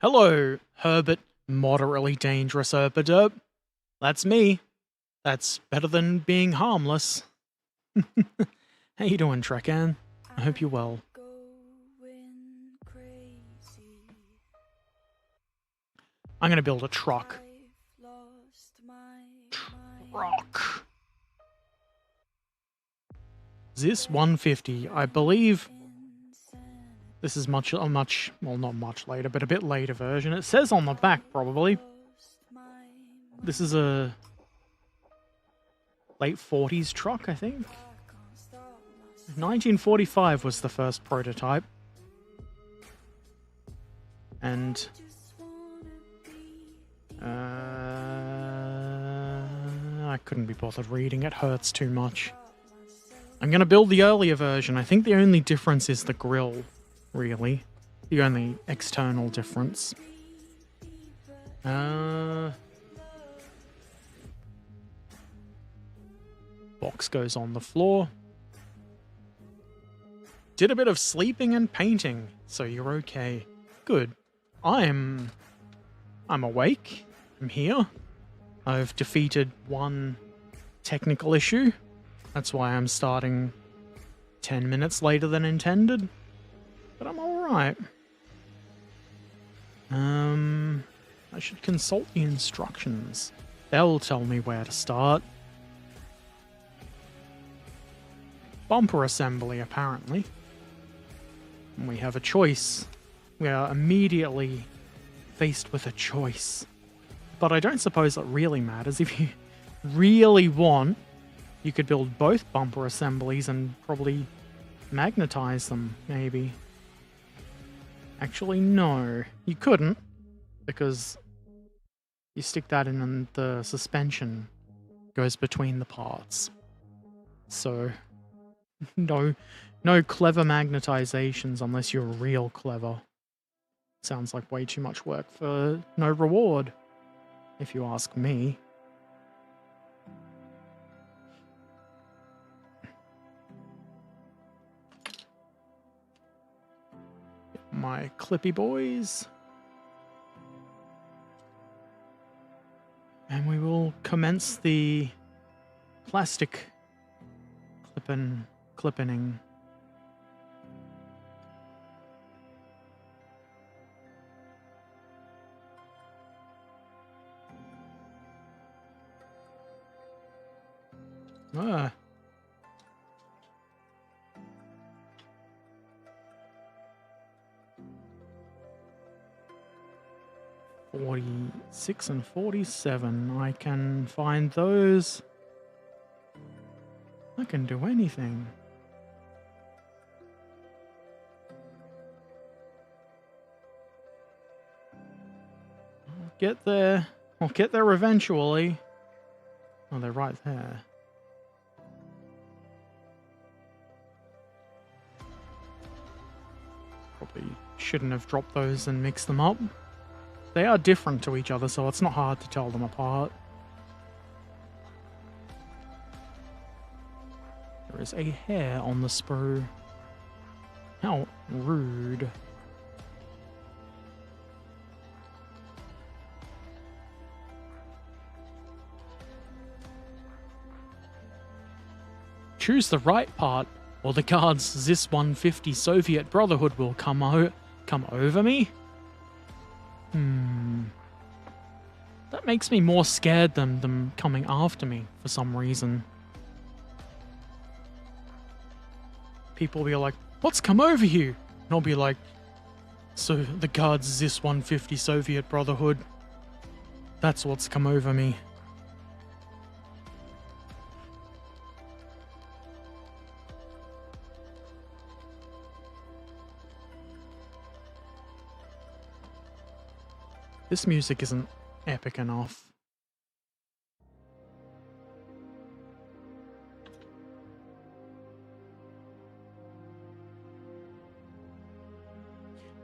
Hello, Herbert Moderately Dangerous Erpaderp. That's me. That's better than being harmless. How you doing, Trekan? I hope you're well. I'm gonna build a truck. Truck. Zis-150. I believe this is well, not much later, but a bit later version. It says on the back, probably. This is a late 40s truck, I think. 1945 was the first prototype. And I couldn't be bothered reading. It hurts too much. I'm going to build the earlier version. I think the only difference is the grille, really. The only external difference. Box goes on the floor. Did a bit of sleeping and painting, so you're okay. Good. I'm awake. I'm here. I've defeated one technical issue. That's why I'm starting 10 minutes later than intended. But I'm alright. I should consult the instructions. They'll tell me where to start. Bumper assembly, apparently. And we have a choice. We are immediately faced with a choice. But I don't suppose it really matters. If you really want, you could build both bumper assemblies and probably magnetize them, maybe. Actually, no. You couldn't, because you stick that in and the suspension goes between the parts. So, no clever magnetizations unless you're real clever. Sounds like way too much work for no reward, if you ask me. My clippy boys. And we will commence the plastic clipping. Ah. $46 and $47. I can find those. I can do anything. I'll get there. I'll get there eventually. Oh, they're right there. Probably shouldn't have dropped those and mixed them up. They are different to each other, so it's not hard to tell them apart. There is a hair on the sprue. How rude. Choose the right part, or the guard's Zis-150 Soviet Brotherhood will come over me? That makes me more scared than them coming after me for some reason. People will be like, what's come over you? And I'll be like, so the guard's Zis-150 Soviet Brotherhood. That's what's come over me. This music isn't epic enough.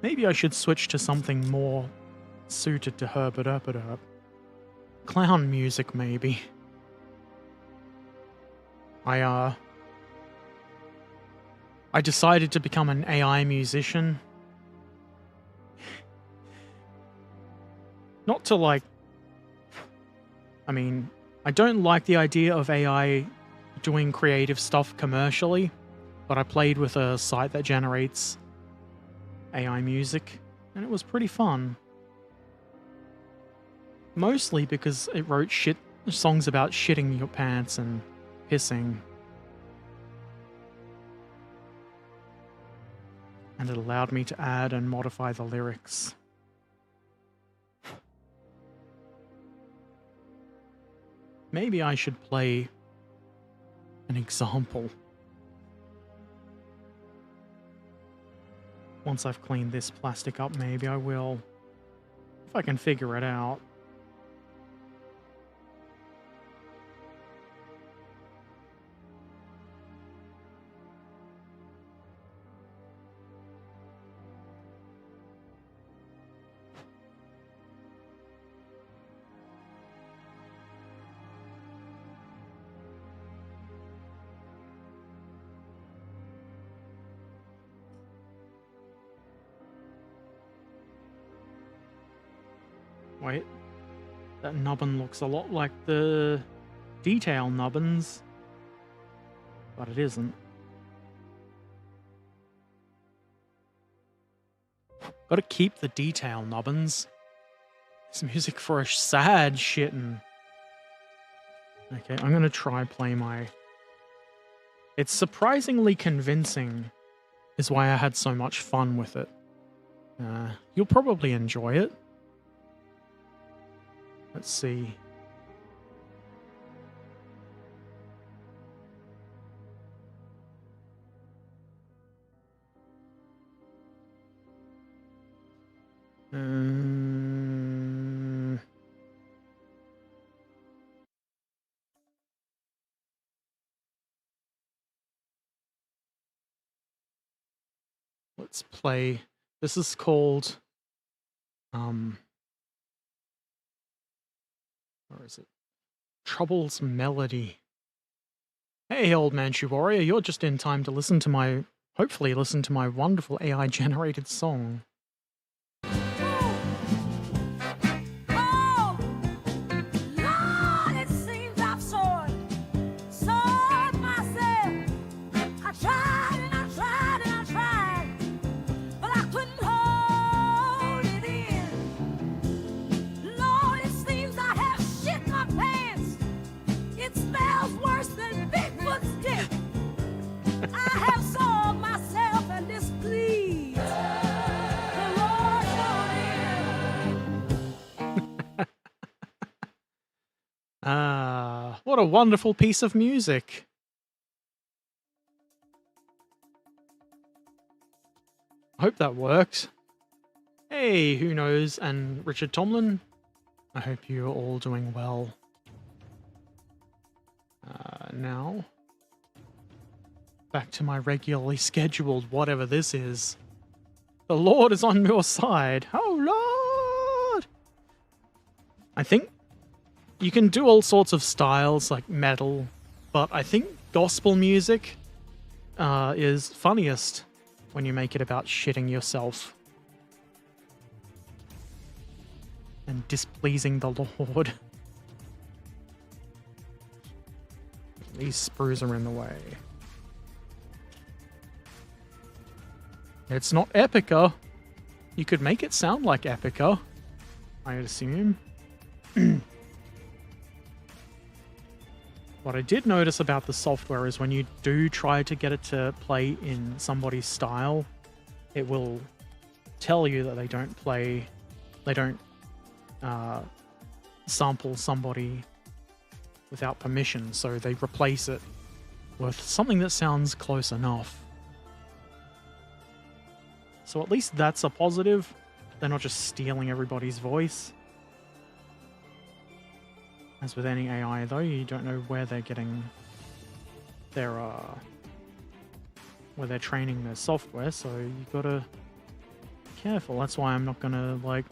Maybe I should switch to something more suited to Herbert Erpaderp. Clown music, maybe. I decided to become an AI musician. Not to like... I mean, I don't like the idea of AI doing creative stuff commercially, but I played with a site that generates AI music, and it was pretty fun. Mostly because it wrote songs about shitting your pants and pissing. And it allowed me to add and modify the lyrics. Maybe I should play an example. Once I've cleaned this plastic up, maybe I will. If I can figure it out. Wait, that nubbin looks a lot like the detail nubbins, but it isn't. Gotta keep the detail nubbins. It's music for a sad shittin'. Okay, I'm gonna try play my... It's surprisingly convincing, is why I had so much fun with it. You'll probably enjoy it. Let's see. Let's play. This is called where is it? Trouble's Melody. Hey, old Manchu Warrior, you're just in time to listen to my, hopefully listen to my wonderful AI-generated song. What a wonderful piece of music. I hope that worked. Hey, who knows, and Richard Tomlin, I hope you're all doing well. Now, back to my regularly scheduled whatever this is. The Lord is on your side. Oh, Lord! I think you can do all sorts of styles, like metal, but I think gospel music is funniest when you make it about shitting yourself and displeasing the Lord. These sprues are in the way. It's not Epica. You could make it sound like Epica, I'd assume. What I did notice about the software is when you do try to get it to play in somebody's style, it will tell you that they don't sample somebody without permission, so they replace it with something that sounds close enough. So at least that's a positive. They're not just stealing everybody's voice. As with any AI, though, you don't know where they're getting their, where they're training their software, so you gotta be careful. That's why I'm not gonna, like,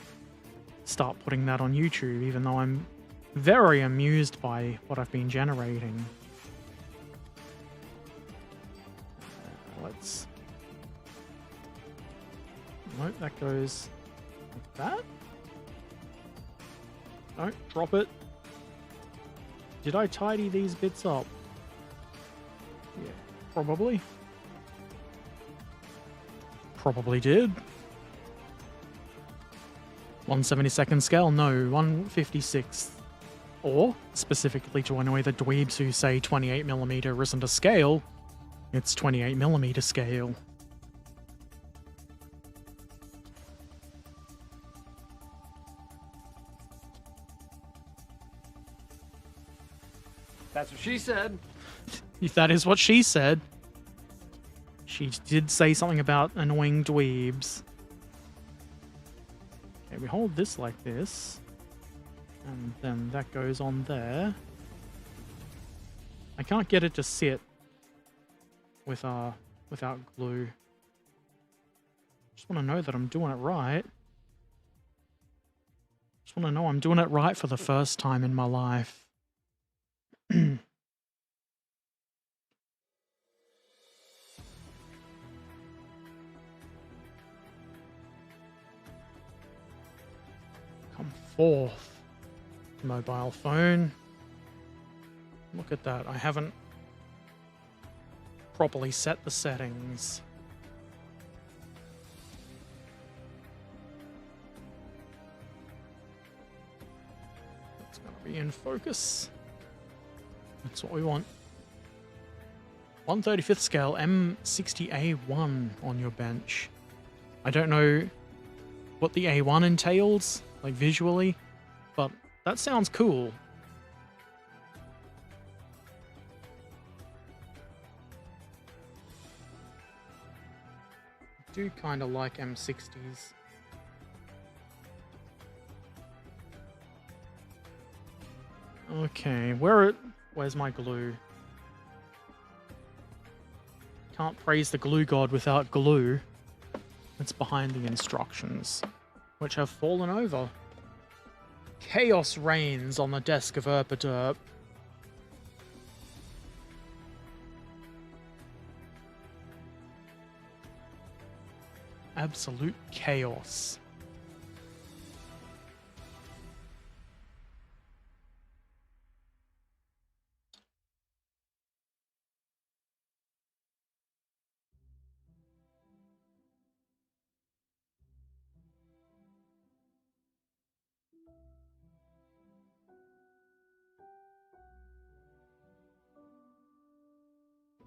start putting that on YouTube, even though I'm very amused by what I've been generating. Let's... Nope, that goes like that. Don't drop it. Did I tidy these bits up? Yeah, probably. Probably did. 1/72nd scale? No, 1/56th. Or, specifically to annoy the dweebs who say 28mm isn't a scale, it's 28mm scale. That's what she said. If that is what she said. She did say something about annoying dweebs. Okay, we hold this like this. And then that goes on there. I can't get it to sit without glue. Just want to know that I'm doing it right. Just want to know I'm doing it right for the first time in my life. Come forth, mobile phone. Look at that. I haven't properly set the settings. It's going to be in focus. That's what we want. 1/35th scale M60A1 on your bench. I don't know what the A1 entails, like visually, but that sounds cool. I do kind of like M60s. Okay, where's my glue? Can't praise the glue god without glue. It's behind the instructions, which have fallen over. Chaos reigns on the desk of Erpaderp. Absolute chaos.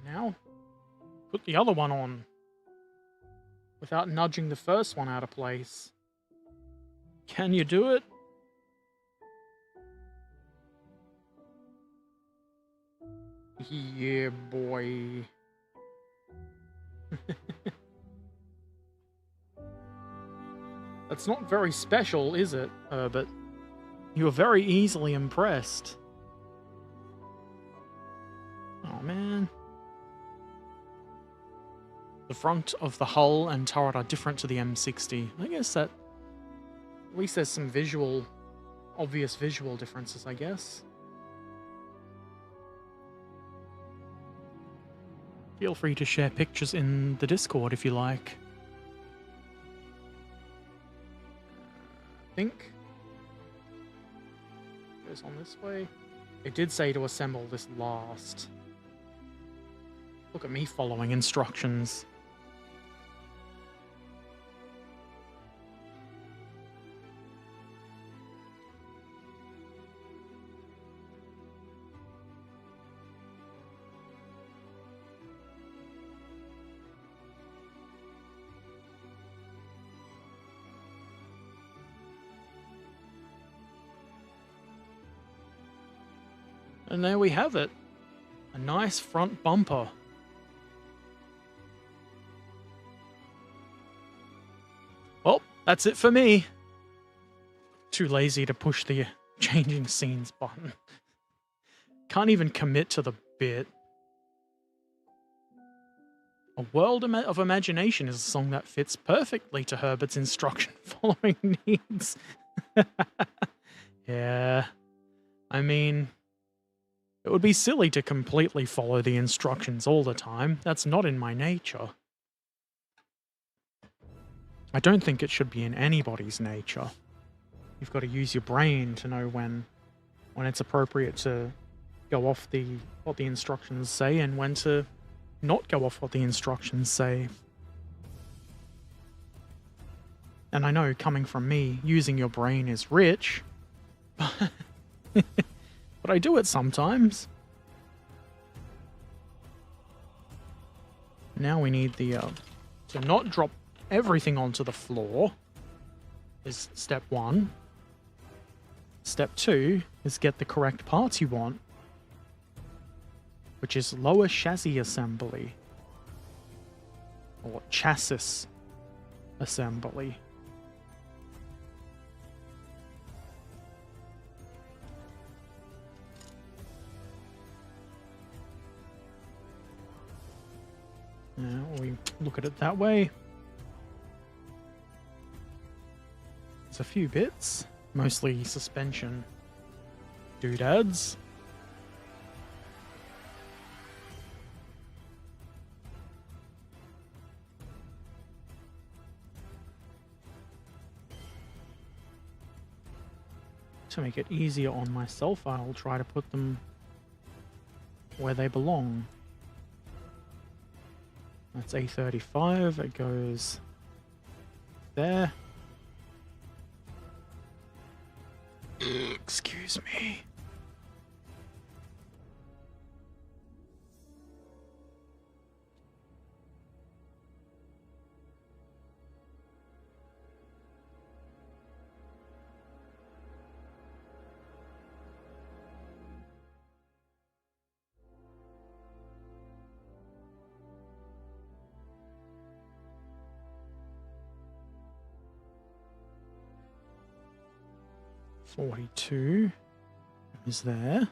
Now, put the other one on without nudging the first one out of place. Can you do it? Yeah, boy. That's not very special, is it, Herbert? You are very easily impressed. Oh, man. The front of the hull and turret are different to the M60. I guess that... At least there's some obvious visual differences, I guess. Feel free to share pictures in the Discord if you like. I think goes on this way. It did say to assemble this last. Look at me following instructions. And there we have it. A nice front bumper. Well, that's it for me. Too lazy to push the changing scenes button. Can't even commit to the bit. A World of Imagination is a song that fits perfectly to Herbert's instruction following needs. Yeah. I mean... It would be silly to completely follow the instructions all the time. That's not in my nature. I don't think it should be in anybody's nature. you've got to use your brain to know when it's appropriate to go off what the instructions say and when to not go off what the instructions say. And I know, coming from me, using your brain is rich, but I do it sometimes. Now we need the to not drop everything onto the floor is step 1. Step 2 is get the correct parts you want, which is lower chassis assembly or chassis assembly. Now we look at it that way. There's a few bits, mostly suspension doodads. To make it easier on myself, I'll try to put them where they belong. That's A35, it goes there. Excuse me. .42 is there.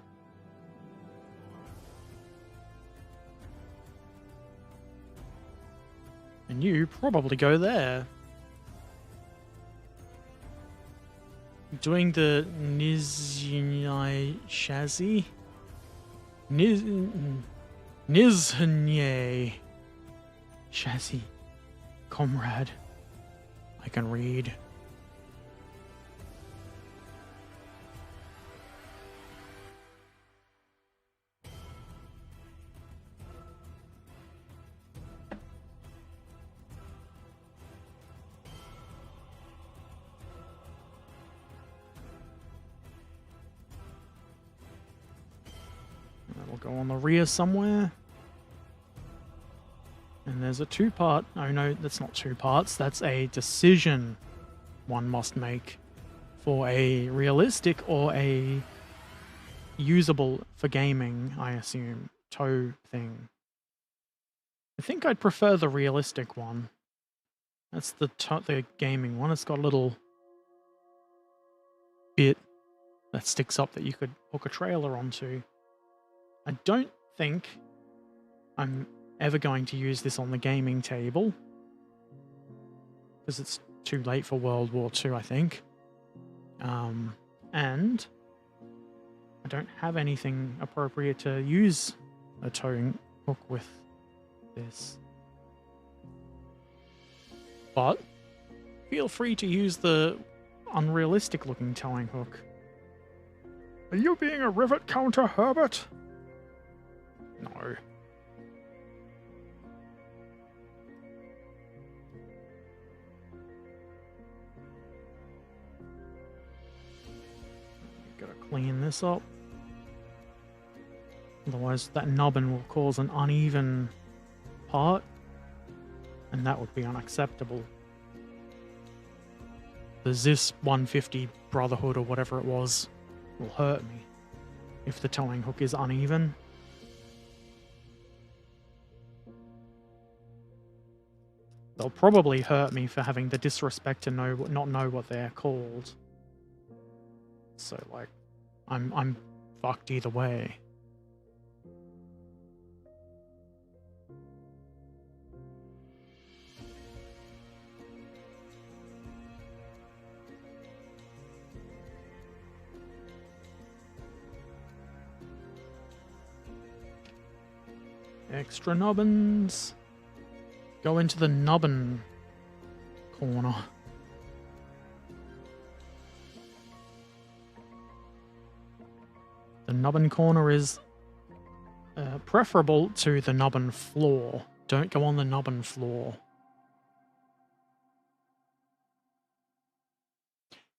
And you probably go there. Doing the Nizhny chassis. Nizhny chassis. Comrade. I can read. That'll go on the rear somewhere. And there's a 2-part... Oh no, that's not 2 parts. That's a decision one must make for a realistic or a usable for gaming, I assume, tow thing. I think I'd prefer the realistic one. That's the gaming one. It's got a little bit that sticks up that you could hook a trailer onto. I don't think I'm ever going to use this on the gaming table, because it's too late for World War II, I think. And I don't have anything appropriate to use a towing hook with this. But feel free to use the unrealistic looking towing hook. Are you being a rivet counter, Herbert? No. Gotta clean this up. Otherwise that nubbin will cause an uneven part, and that would be unacceptable. The Zis-150 Brotherhood or whatever it was will hurt me if the towing hook is uneven. They'll probably hurt me for having the disrespect to not know what they're called. So, like, I'm fucked either way. Extra nubbins. Go into the nubbin corner. The nubbin corner is preferable to the nubbin floor. Don't go on the nubbin floor.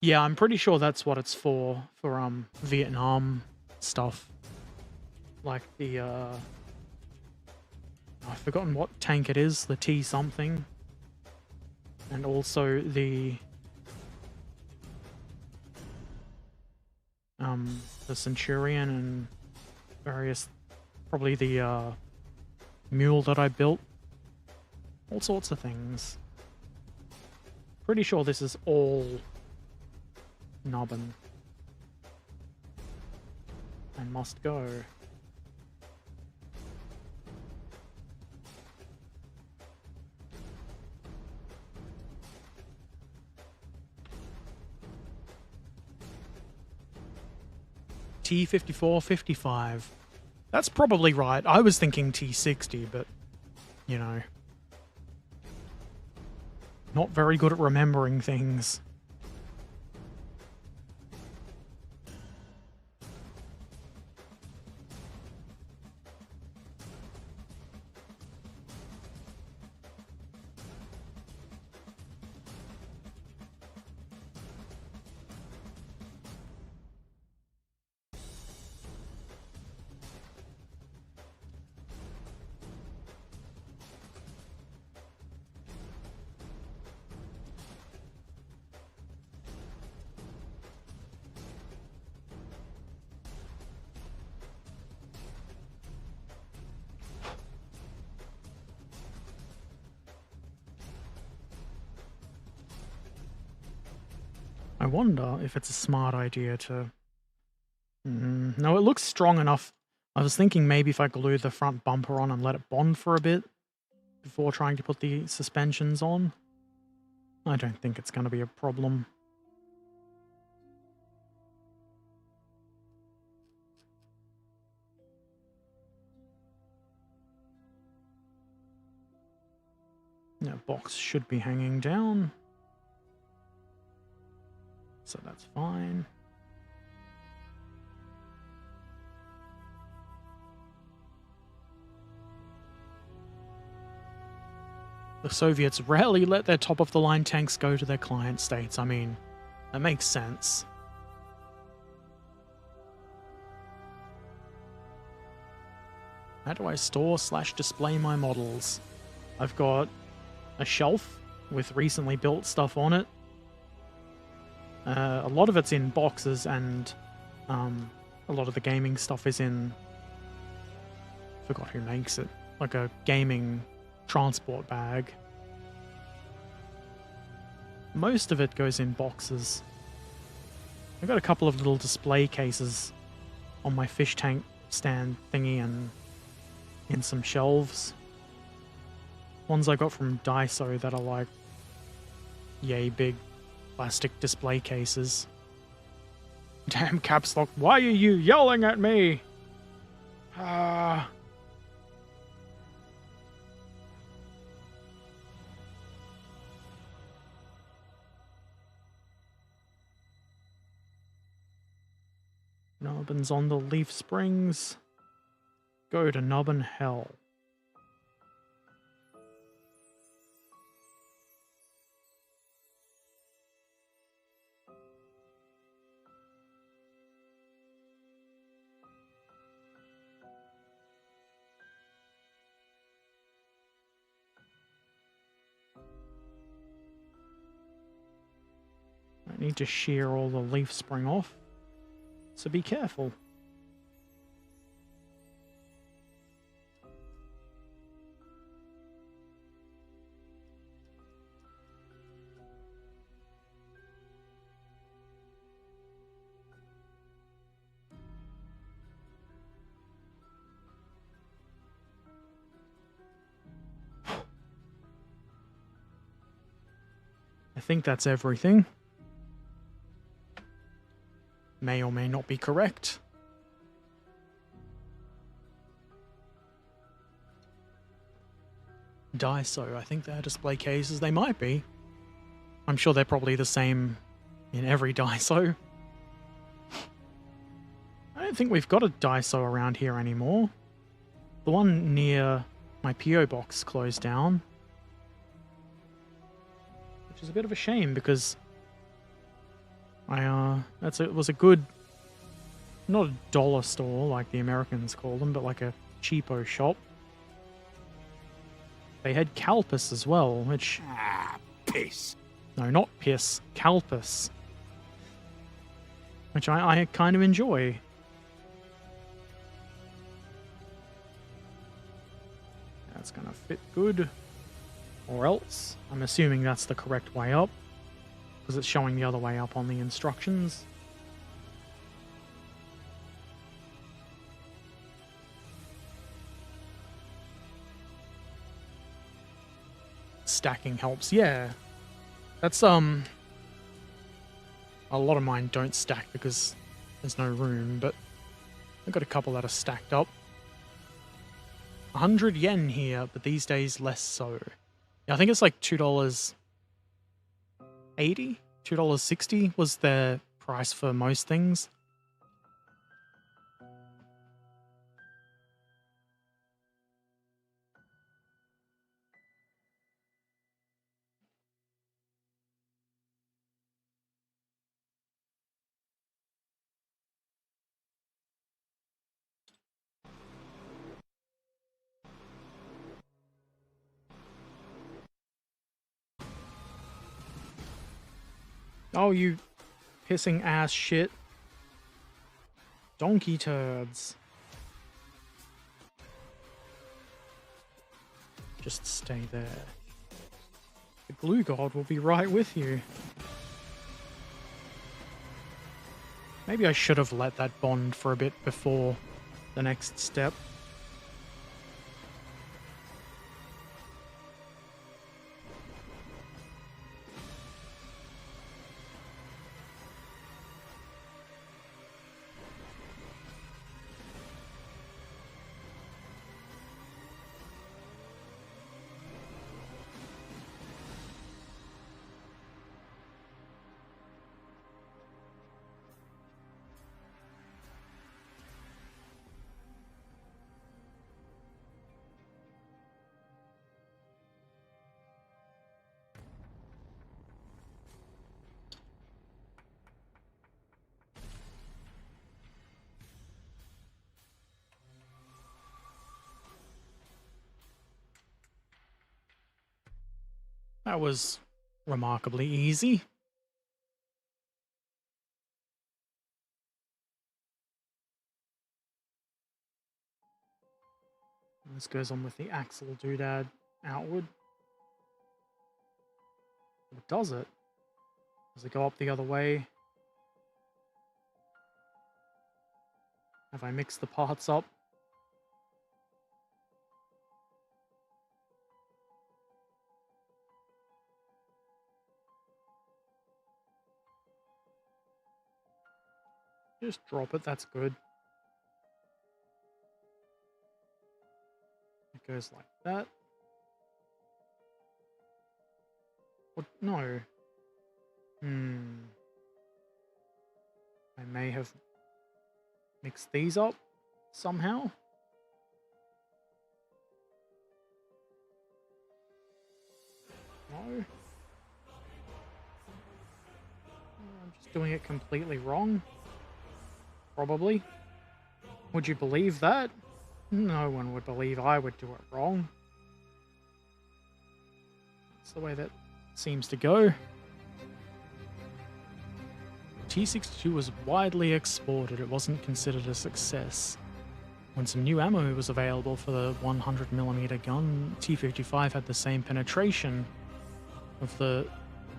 Yeah, I'm pretty sure that's what it's for Vietnam stuff. Like the I've forgotten what tank it is, the T something. And also the Centurion and various, probably the mule that I built. All sorts of things. Pretty sure this is all nubbin. And must go. T5455. That's probably right. I was thinking T60, but, you know. Not very good at remembering things. I wonder if it's a smart idea to... No, it looks strong enough. I was thinking maybe if I glue the front bumper on and let it bond for a bit before trying to put the suspensions on. I don't think it's going to be a problem. That box should be hanging down. So that's fine. The Soviets rarely let their top-of-the-line tanks go to their client states. I mean, that makes sense. How do I store/display my models? I've got a shelf with recently built stuff on it. A lot of it's in boxes, and a lot of the gaming stuff is in... forgot who makes it. Like a gaming transport bag. Most of it goes in boxes. I've got a couple of little display cases on my fish tank stand thingy and in some shelves. Ones I got from Daiso that are like yay big plastic display cases. Damn caps lock, why are you yelling at me? Ah. Nubbins on the leaf springs. Go to nubbin hell. I need to shear all the leaf spring off. So be careful. I think that's everything. May or may not be correct. Daiso, I think they're display cases. They might be. I'm sure they're probably the same in every Daiso. don't think we've got a Daiso around here anymore. The one near my PO box closed down, which is a bit of a shame because it was a good, not a dollar store like the Americans call them, but like a cheapo shop. They had Calpis as well, which... Piss. No, not piss. Calpis. Which I kind of enjoy. That's gonna fit good. Or else. I'm assuming that's the correct way up, because it's showing the other way up on the instructions. Stacking helps, yeah. That's a lot of mine don't stack because there's no room, but I've got a couple that are stacked up. 100 yen here, but these days less so. Yeah, I think it's like $2.80, $2.60 was their price for most things. Oh, you pissing ass shit. Donkey turds. Just stay there. The glue god will be right with you. Maybe I should have let that bond for a bit before the next step. That was remarkably easy. And this goes on with the axle doodad outward. Or does it? Does it go up the other way? Have I mixed the parts up? Just drop it, that's good. It goes like that. What? No. I may have mixed these up somehow. No. I'm just doing it completely wrong. Probably. Would you believe that? No one would believe I would do it wrong. That's the way that seems to go. T-62 was widely exported. It wasn't considered a success. When some new ammo was available for the 100mm gun, T-55 had the same penetration of the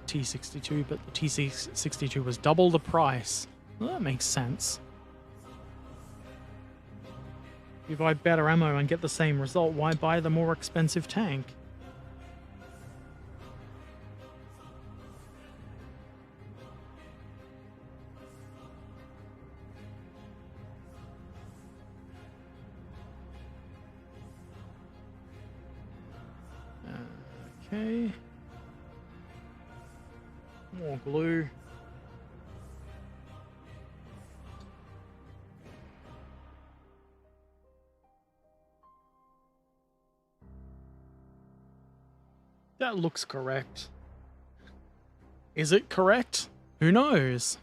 T-62, but the T-62 was double the price. Well, that makes sense. If you buy better ammo and get the same result, why buy the more expensive tank? Okay. More glue. That looks correct. Is it correct? Who knows?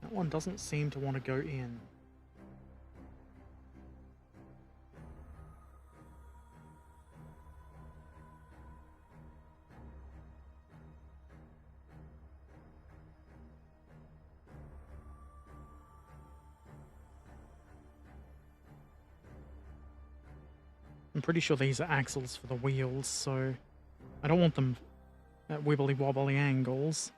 That one doesn't seem to want to go in. I'm pretty sure these are axles for the wheels, so I don't want them at wibbly wobbly angles.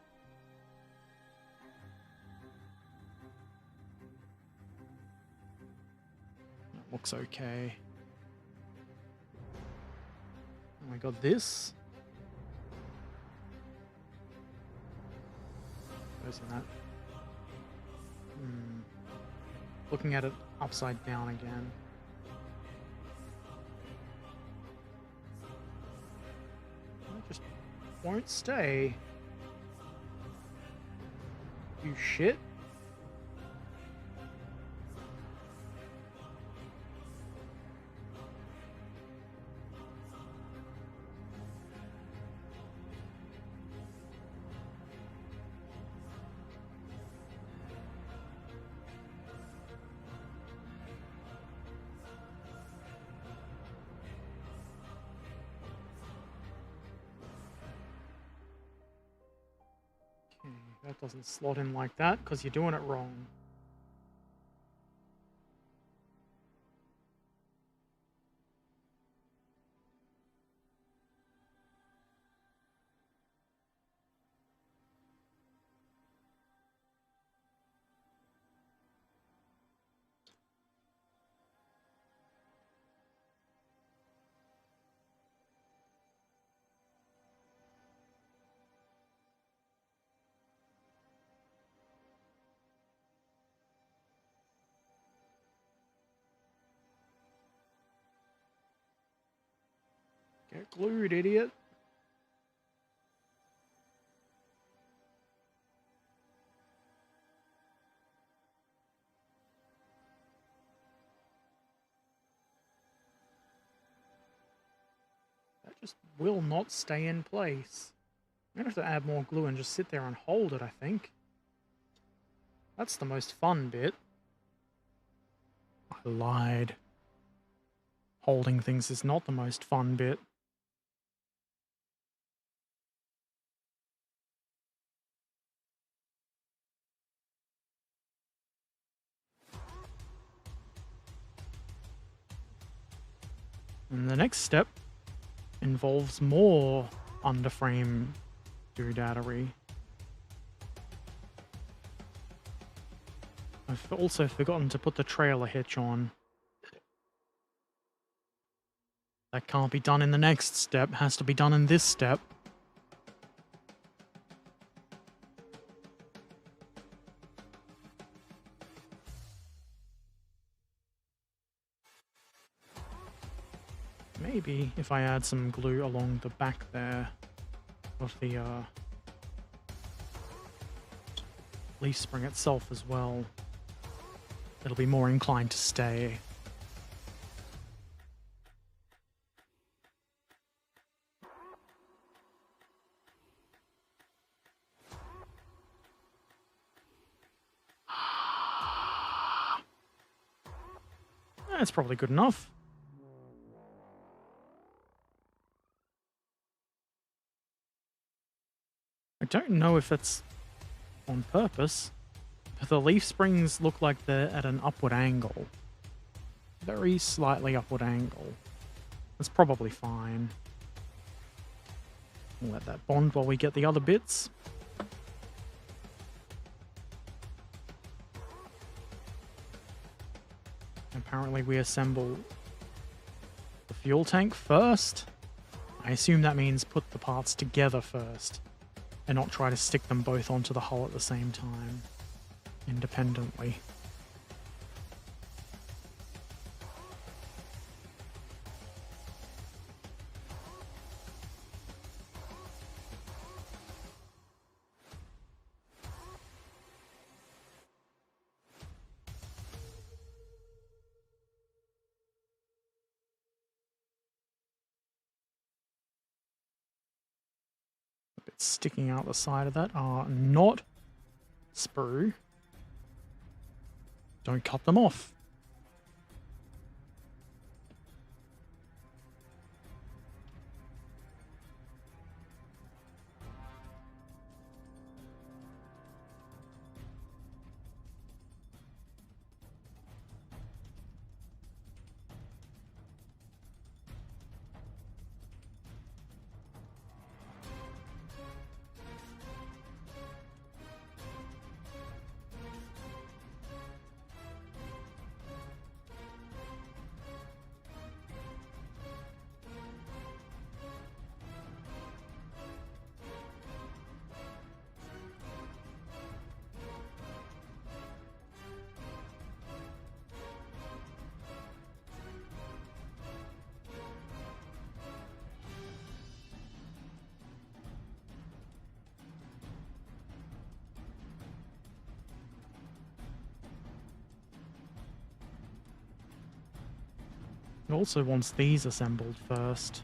That looks okay. And we got this. Goes in that. Looking at it upside down again. It just won't stay. You shit. That doesn't slot in like that because you're doing it wrong. Get glued, idiot. That just will not stay in place. I'm gonna have to add more glue and just sit there and hold it, I think. That's the most fun bit. I lied. Holding things is not the most fun bit. And the next step involves more underframe doodadery. I've also forgotten to put the trailer hitch on. That can't be done in the next step, has to be done in this step. Maybe if I add some glue along the back there of the leaf spring itself as well, it'll be more inclined to stay. That's probably good enough. I don't know if it's on purpose, but the leaf springs look like they're at an upward angle. Very slightly upward angle. That's probably fine. We'll let that bond while we get the other bits. Apparently we assemble the fuel tank first. I assume that means put the parts together first and not try to stick them both onto the hull at the same time, independently. parts sticking out the side of that are not sprue. Don't cut them off. It also wants these assembled first.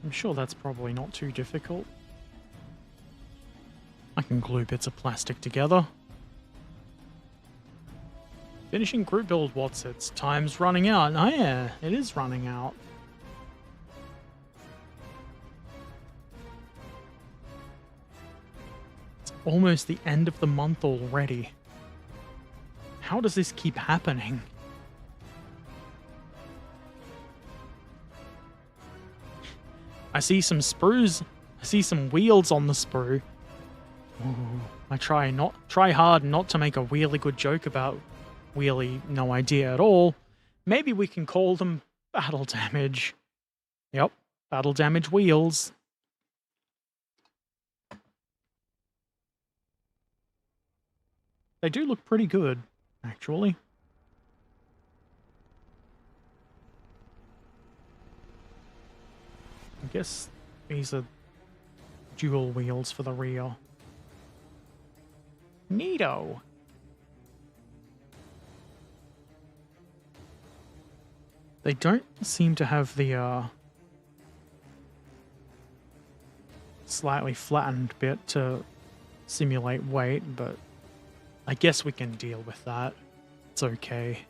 I'm sure that's probably not too difficult. I can glue bits of plastic together. Finishing group build, what's its time's running out? Oh yeah, it is running out. It's almost the end of the month already. How does this keep happening? I see some sprues. I see some wheels on the sprue. Ooh, I try hard not to make a really good joke about wheelie no idea at all. Maybe we can call them battle damage. Yep, battle damage wheels. They do look pretty good, actually. I guess these are dual wheels for the rear. Neato. They don't seem to have the slightly flattened bit to simulate weight, but I guess we can deal with that. It's okay.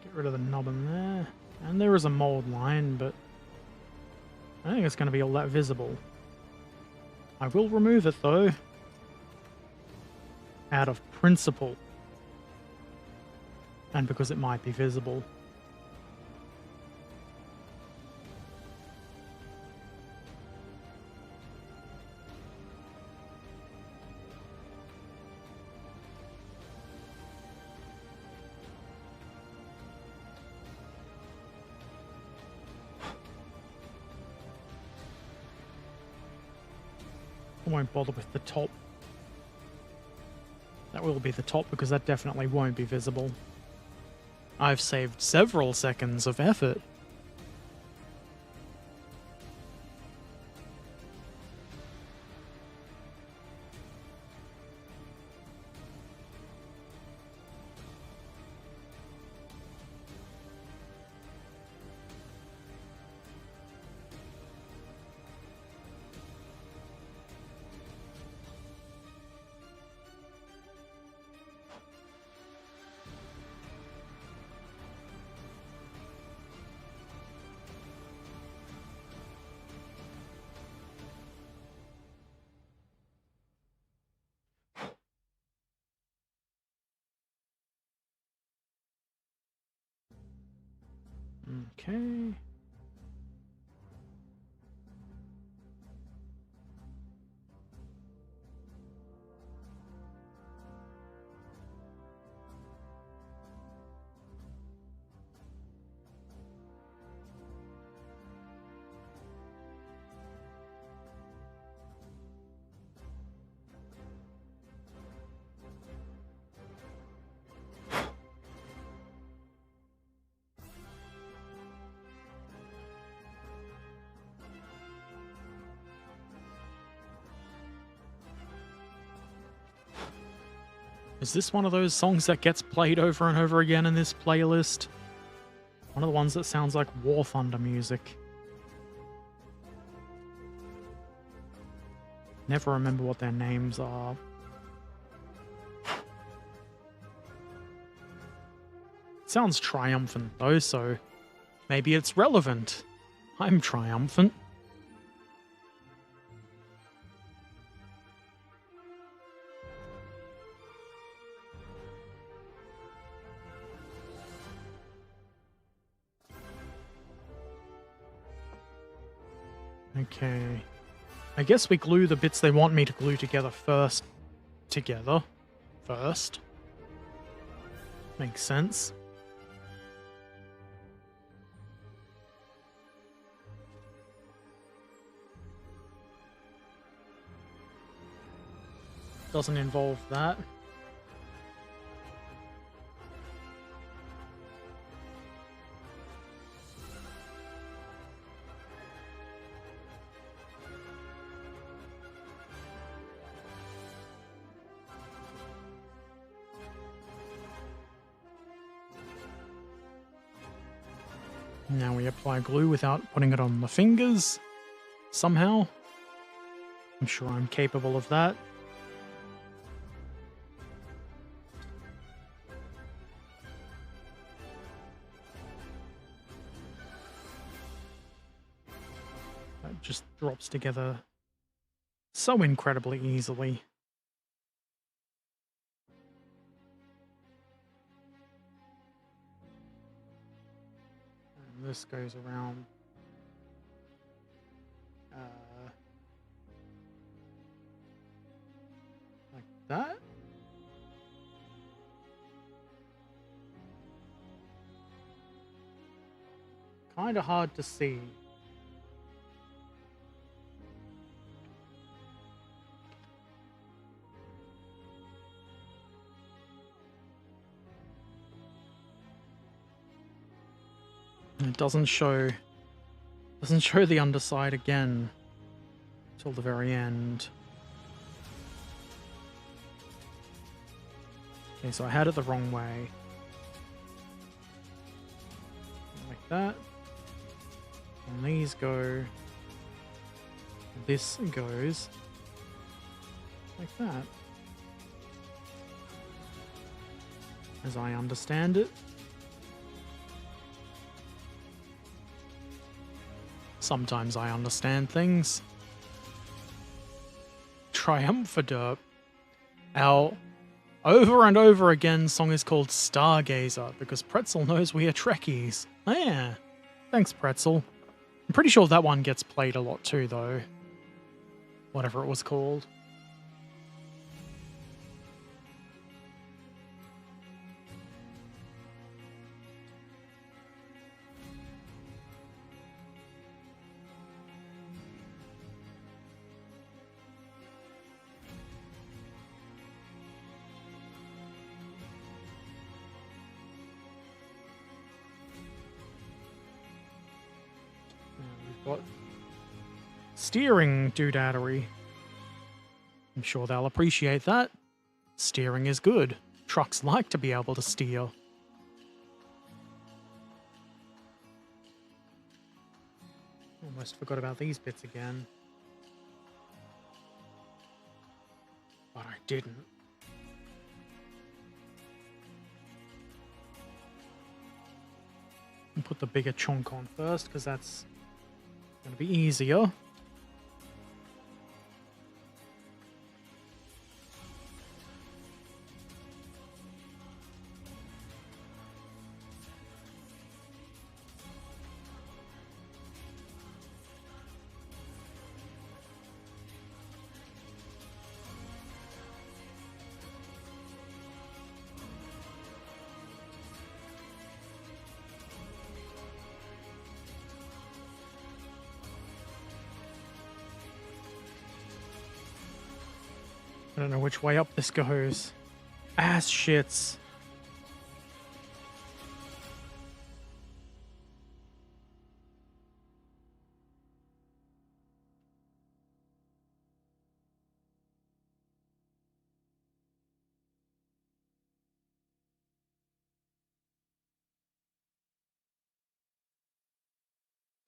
Get rid of the knob in there. And there is a mold line, but I think it's going to be all that visible. I will remove it, though. Out of principle. And because it might be visible. I won't bother with the top. That will be the top because that definitely won't be visible. I've saved several seconds of effort. Okay. Is this one of those songs that gets played over and over again in this playlist? One of the ones that sounds like War Thunder music. Never remember what their names are. Sounds triumphant though, so maybe it's relevant. I'm triumphant. Okay. I guess we glue the bits they want me to glue together first. First. Makes sense. Doesn't involve that. Now we apply glue without putting it on the fingers, somehow. I'm sure I'm capable of that. That just drops together so incredibly easily. This goes around like that. Kind of hard to see. It doesn't show the underside again till the very end. Okay, so I had it the wrong way. Like that. And these go. This goes like that. As I understand it. Sometimes I understand things. Triumphaderp. Our over and over again song is called Stargazer because Pretzel knows we are Trekkies. Oh yeah. Thanks, Pretzel. I'm pretty sure that one gets played a lot too, though. Whatever it was called. What? Steering doodadery. I'm sure they'll appreciate that. Steering is good. Trucks like to be able to steer. Almost forgot about these bits again. But I didn't. And put the bigger chunk on first, because that's going to be easier. I don't know which way up this goes. Ass shits.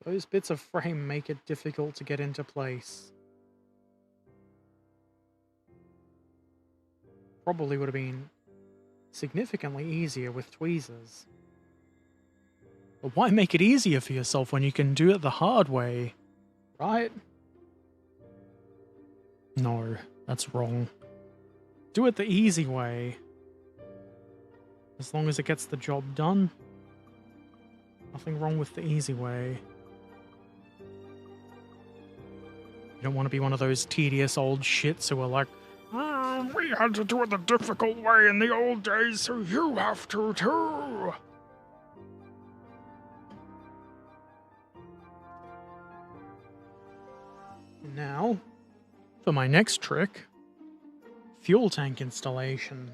Those bits of frame make it difficult to get into place. Probably would have been significantly easier with tweezers. But why make it easier for yourself when you can do it the hard way, right? No, that's wrong. Do it the easy way. As long as it gets the job done. Nothing wrong with the easy way. You don't want to be one of those tedious old shits who are like, we had to do it the difficult way in the old days, so you have to too. Now, for my next trick, fuel tank installation.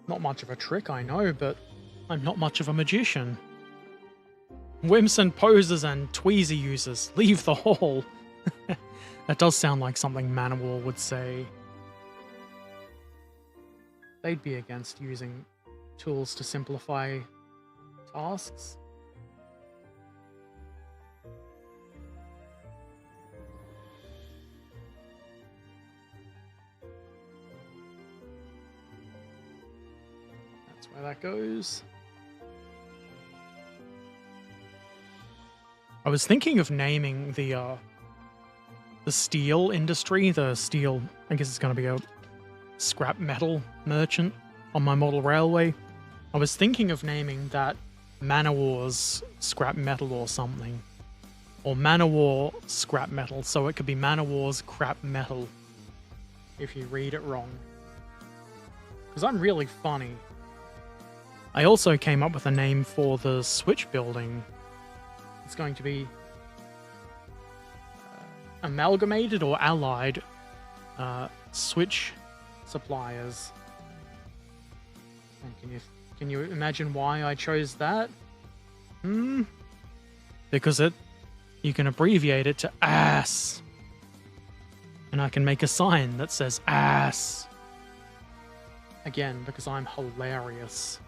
Not much of a trick, I know, but I'm not much of a magician. Wimps and posers and tweezer users, leave the hall. That does sound like something Manowar would say. They'd be against using tools to simplify tasks. That's where that goes. I was thinking of naming the steel industry, the steel, I guess it's going to be a scrap metal merchant on my model railway. I was thinking of naming that Manowar's scrap metal or something. Or Manowar scrap metal, so it could be Manowar's crap metal if you read it wrong. Because I'm really funny. I also came up with a name for the switch building. It's going to be amalgamated or allied switch suppliers. And can you imagine why I chose that? Because you can abbreviate it to ass. And I can make a sign that says ass. Again, because I'm hilarious.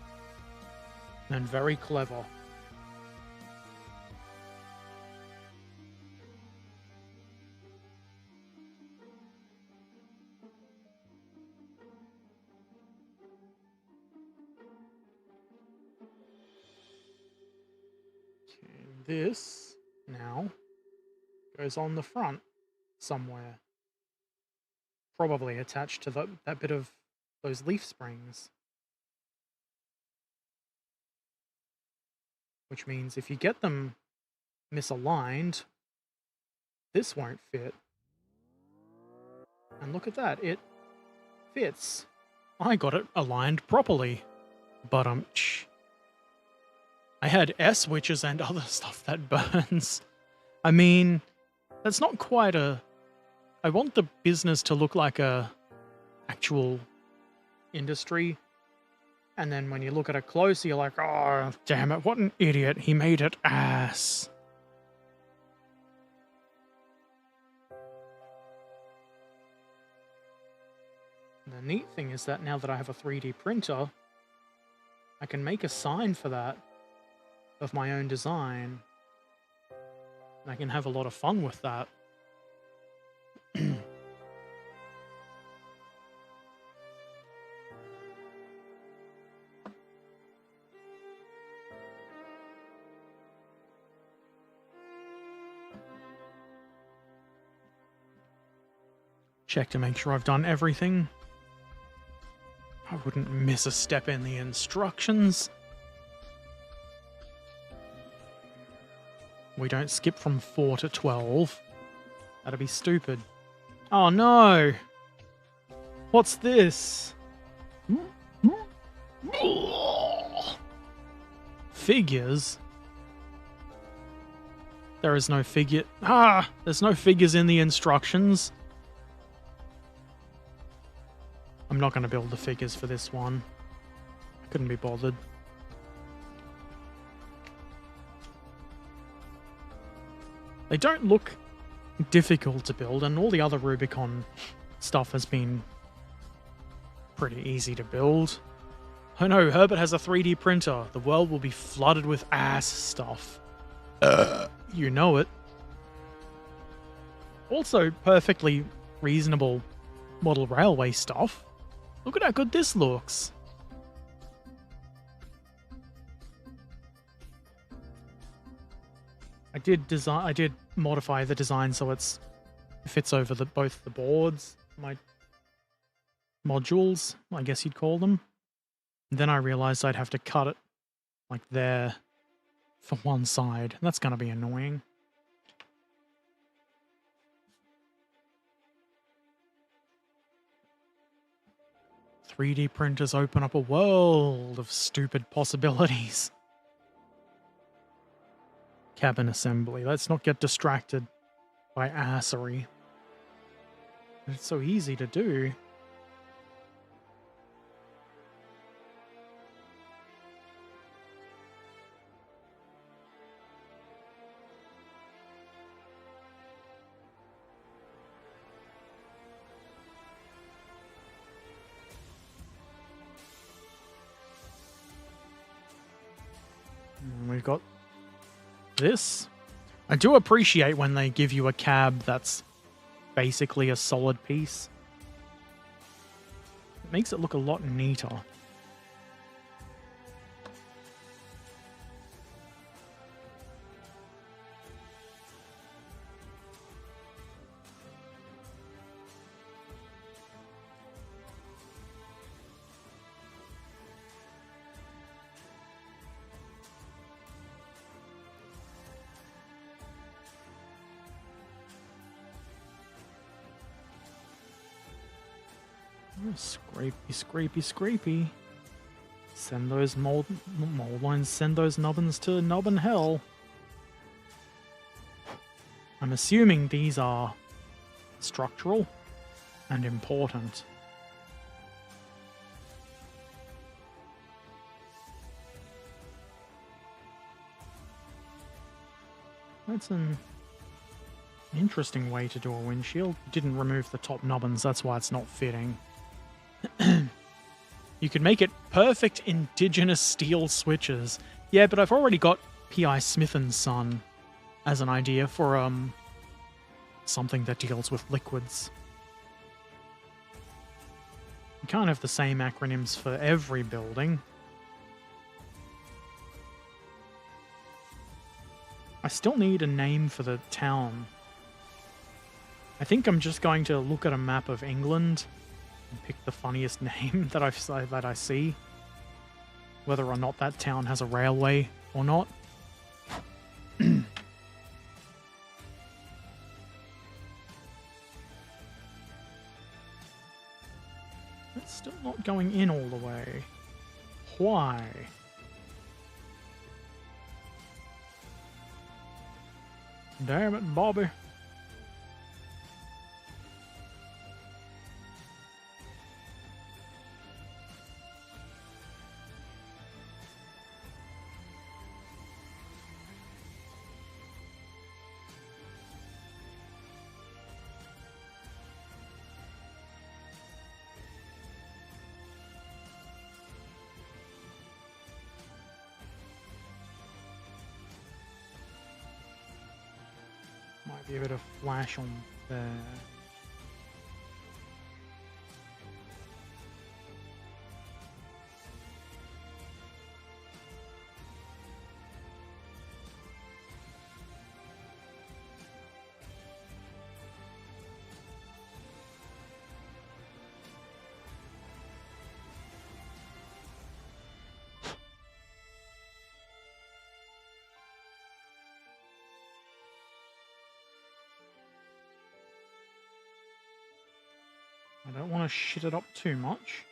And very clever. This now goes on the front somewhere. Probably attached to that bit of those leaf springs. Which means if you get them misaligned, this won't fit. And look at that, it fits. I got it aligned properly. But I had S-switches and other stuff that burns. I mean, that's not quite a... I want the business to look like a actual industry. And then when you look at it closer, you're like, oh, damn it, what an idiot. He made it ass. And the neat thing is that now that I have a 3D printer, I can make a sign for that of my own design. And I can have a lot of fun with that. Check to make sure I've done everything. I wouldn't miss a step in the instructions. We don't skip from 4 to 12. That'd be stupid. Oh no! What's this? Figures? There is no figure. Ah! There's no figures in the instructions. I'm not going to build the figures for this one. I couldn't be bothered. They don't look difficult to build, and all the other Rubicon stuff has been pretty easy to build. Oh no, Herbert has a 3D printer. The world will be flooded with ass stuff. You know it. Also, perfectly reasonable model railway stuff. Look at how good this looks. I did modify the design so it fits over both the boards, my modules, I guess you'd call them. And then I realized I'd have to cut it like there for one side. That's going to be annoying. "3D printers open up a world of stupid possibilities." Cabin assembly. Let's not get distracted by assery. It's so easy to do. And we've got this. I do appreciate when they give you a cab that's basically a solid piece. It makes it look a lot neater. Scrapey, scrapey, scrapey. Send those mold lines, send those nubbins to nubbin hell. I'm assuming these are structural and important. That's an interesting way to do a windshield. Didn't remove the top nubbins, that's why it's not fitting. You could make it perfect indigenous steel switches. Yeah, but I've already got P.I. Smith & Son as an idea for something that deals with liquids. You can't have the same acronyms for every building. I still need a name for the town. I think I'm just going to look at a map of England and pick the funniest name that I see, whether or not that town has a railway or not. It's still not going in all the way. Why? Damn it, Bobby. Might be a bit of flash on there. I don't want to shit it up too much.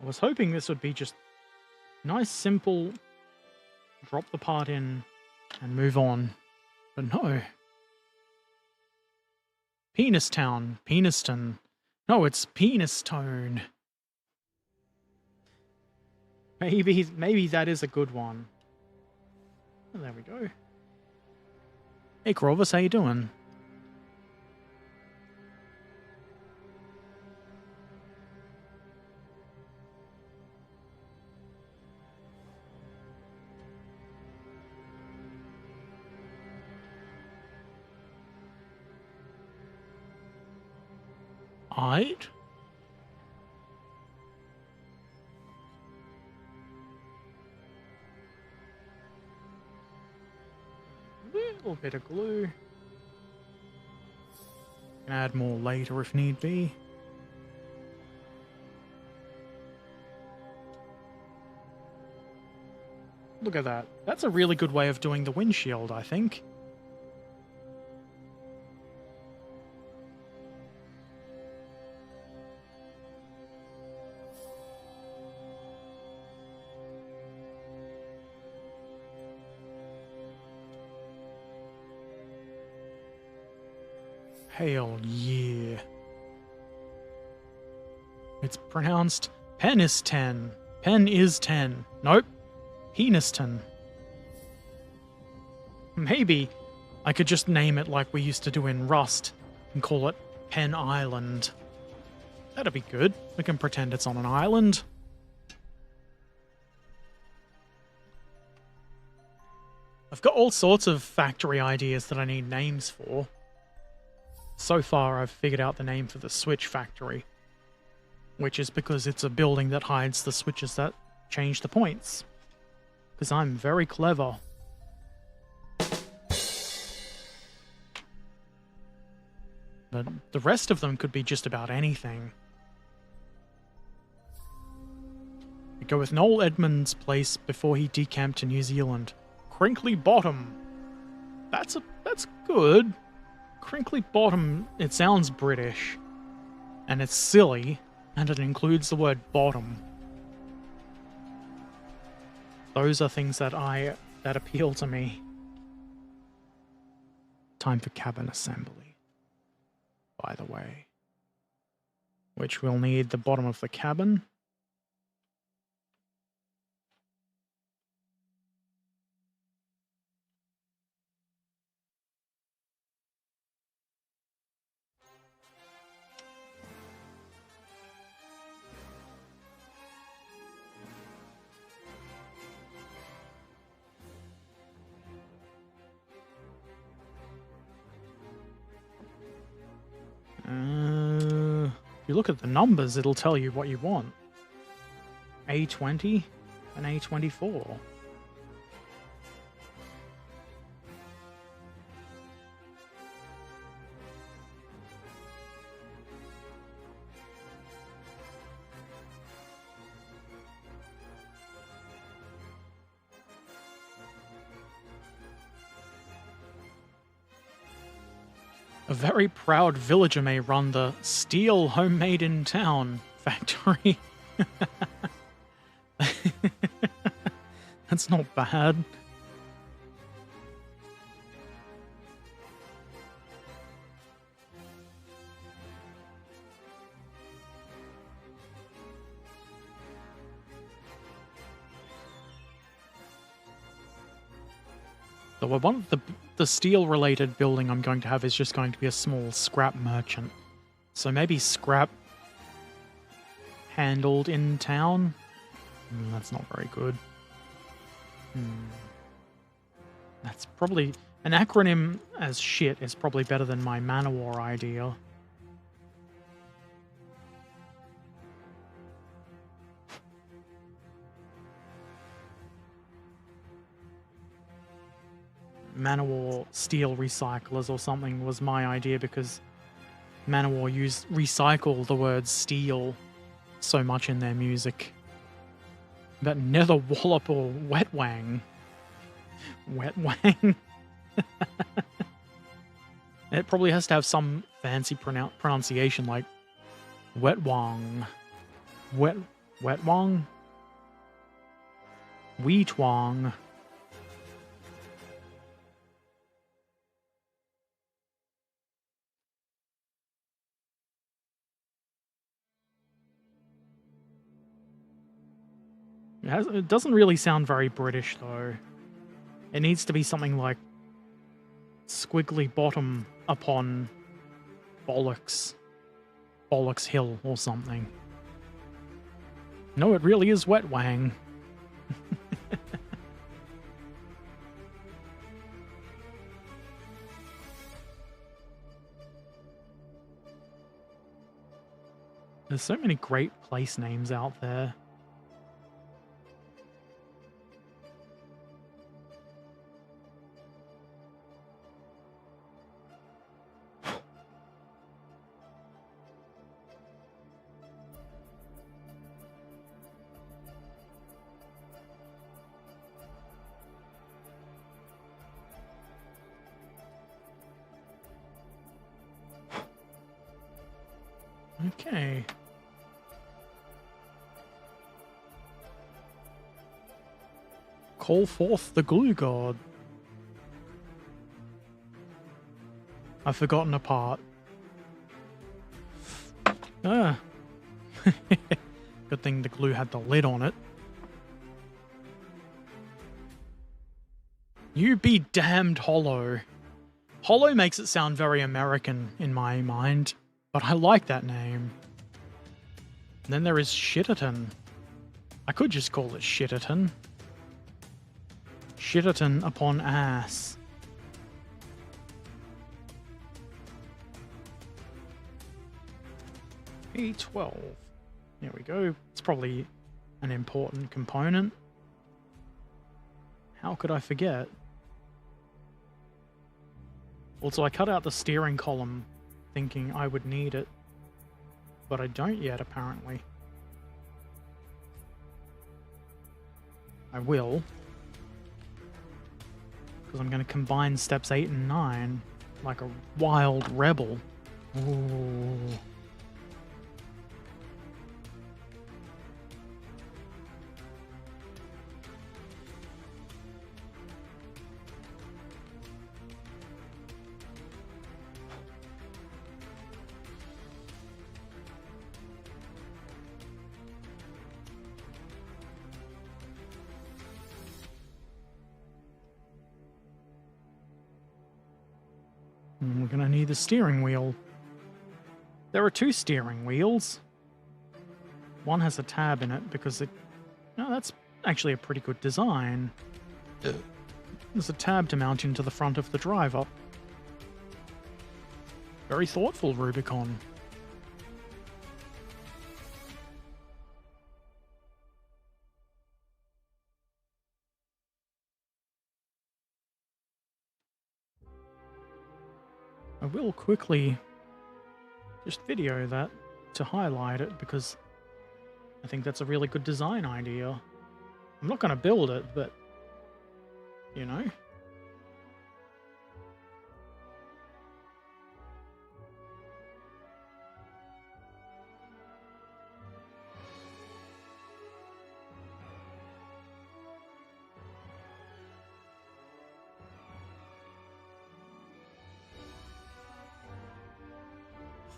I was hoping this would be just nice, simple, drop the part in, and move on. But no. Penis Town, Peniston. No, it's Penis Tone. Maybe that is a good one. Oh, there we go. Hey, Corvus, how you doing? Aight. Little bit of glue. Can add more later if need be. Look at that. That's a really good way of doing the windshield, I think. Hell yeah. It's pronounced Peniston. Pen is 10. Nope. Peniston. Maybe I could just name it like we used to do in Rust and call it Pen Island. That'd be good. We can pretend it's on an island. I've got all sorts of factory ideas that I need names for. So far, I've figured out the name for the Switch Factory, which is because it's a building that hides the switches that change the points. Because I'm very clever. But the rest of them could be just about anything. We go with Noel Edmonds' place before he decamped to New Zealand. Crinkly Bottom. That's good. Crinkly Bottom, it sounds British, and it's silly, and it includes the word bottom. Those are things that appeal to me. Time for cabin assembly, by the way. Which we'll need the bottom of the cabin. If you look at the numbers, it'll tell you what you want. A20 and A24. A very proud villager may run the Steel Homemade in Town factory. That's not bad. So one of the steel-related building I'm going to have is just going to be a small scrap merchant. So maybe scrap handled in town? That's not very good. That's probably... An acronym as shit is probably better than my Manowar idea. Manowar Steel Recyclers or something was my idea because Manowar recycle the word steel so much in their music. But Nether Wallop or Wetwang. Wetwang. It probably has to have some fancy pronunciation like Wetwang. Wetwang? Wheatwang. It doesn't really sound very British, though. It needs to be something like squiggly bottom upon bollocks hill or something. No, it really is wet wang. There's so many great place names out there. Okay. Call forth the glue god. I've forgotten a part. Ah. Good thing the glue had the lid on it. You be damned, Hollow. Hollow makes it sound very American in my mind, but I like that name. And then there is Shitterton. I could just call it Shitterton. Shitterton upon ass. E12. There we go. It's probably an important component. How could I forget? Also, I cut out the steering column thinking I would need it, but I don't yet, apparently. I will. Because I'm going to combine steps 8 and 9 like a wild rebel. Ooh. We're going to need the steering wheel. There are 2 steering wheels. One has a tab in it because it... No, that's actually a pretty good design. There's a tab to mount into the front of the driver. Very thoughtful, Rubicon. I will quickly just video that to highlight it because I think that's a really good design idea. I'm not going to build it, but, you know.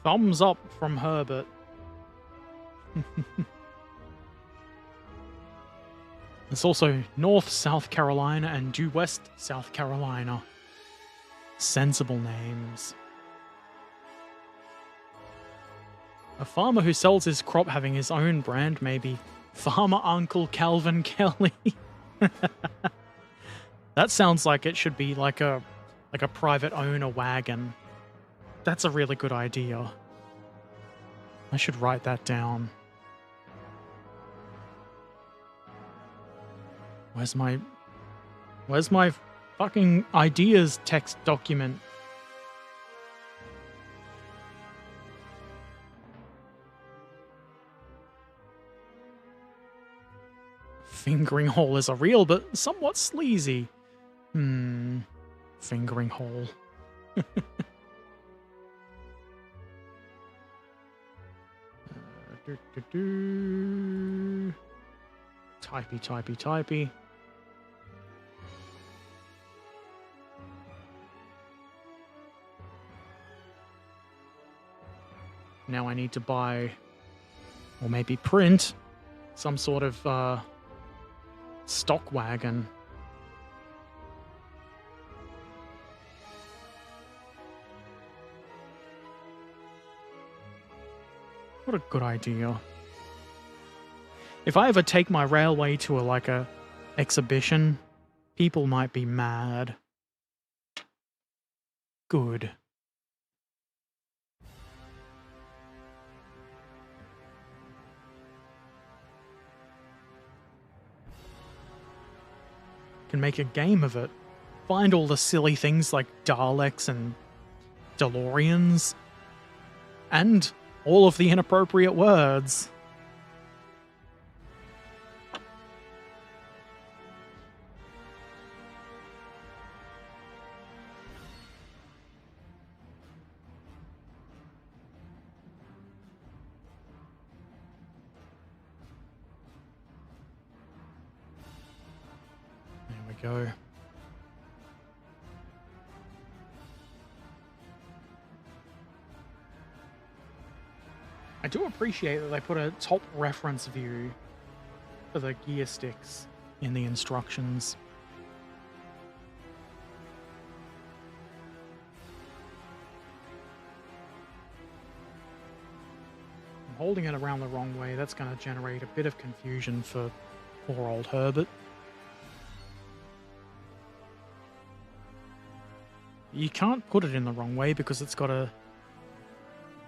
Thumbs up from Herbert. There's also North South Carolina and due West South Carolina. Sensible names. A farmer who sells his crop having his own brand may be Farmer Uncle Calvin Kelly. That sounds like it should be like a private owner wagon. That's a really good idea. I should write that down. Where's my fucking ideas text document? Fingering hole is a real but somewhat sleazy. Fingering hole. Typey. Now I need to buy, or maybe print, some sort of stock wagon. What a good idea. If I ever take my railway to a exhibition, people might be mad. Good. Can make a game of it. Find all the silly things like Daleks and DeLoreans. And all of the inappropriate words. There we go. I do appreciate that they put a top reference view for the gear sticks in the instructions. I'm holding it around the wrong way. That's going to generate a bit of confusion for poor old Herbert. You can't put it in the wrong way because it's got a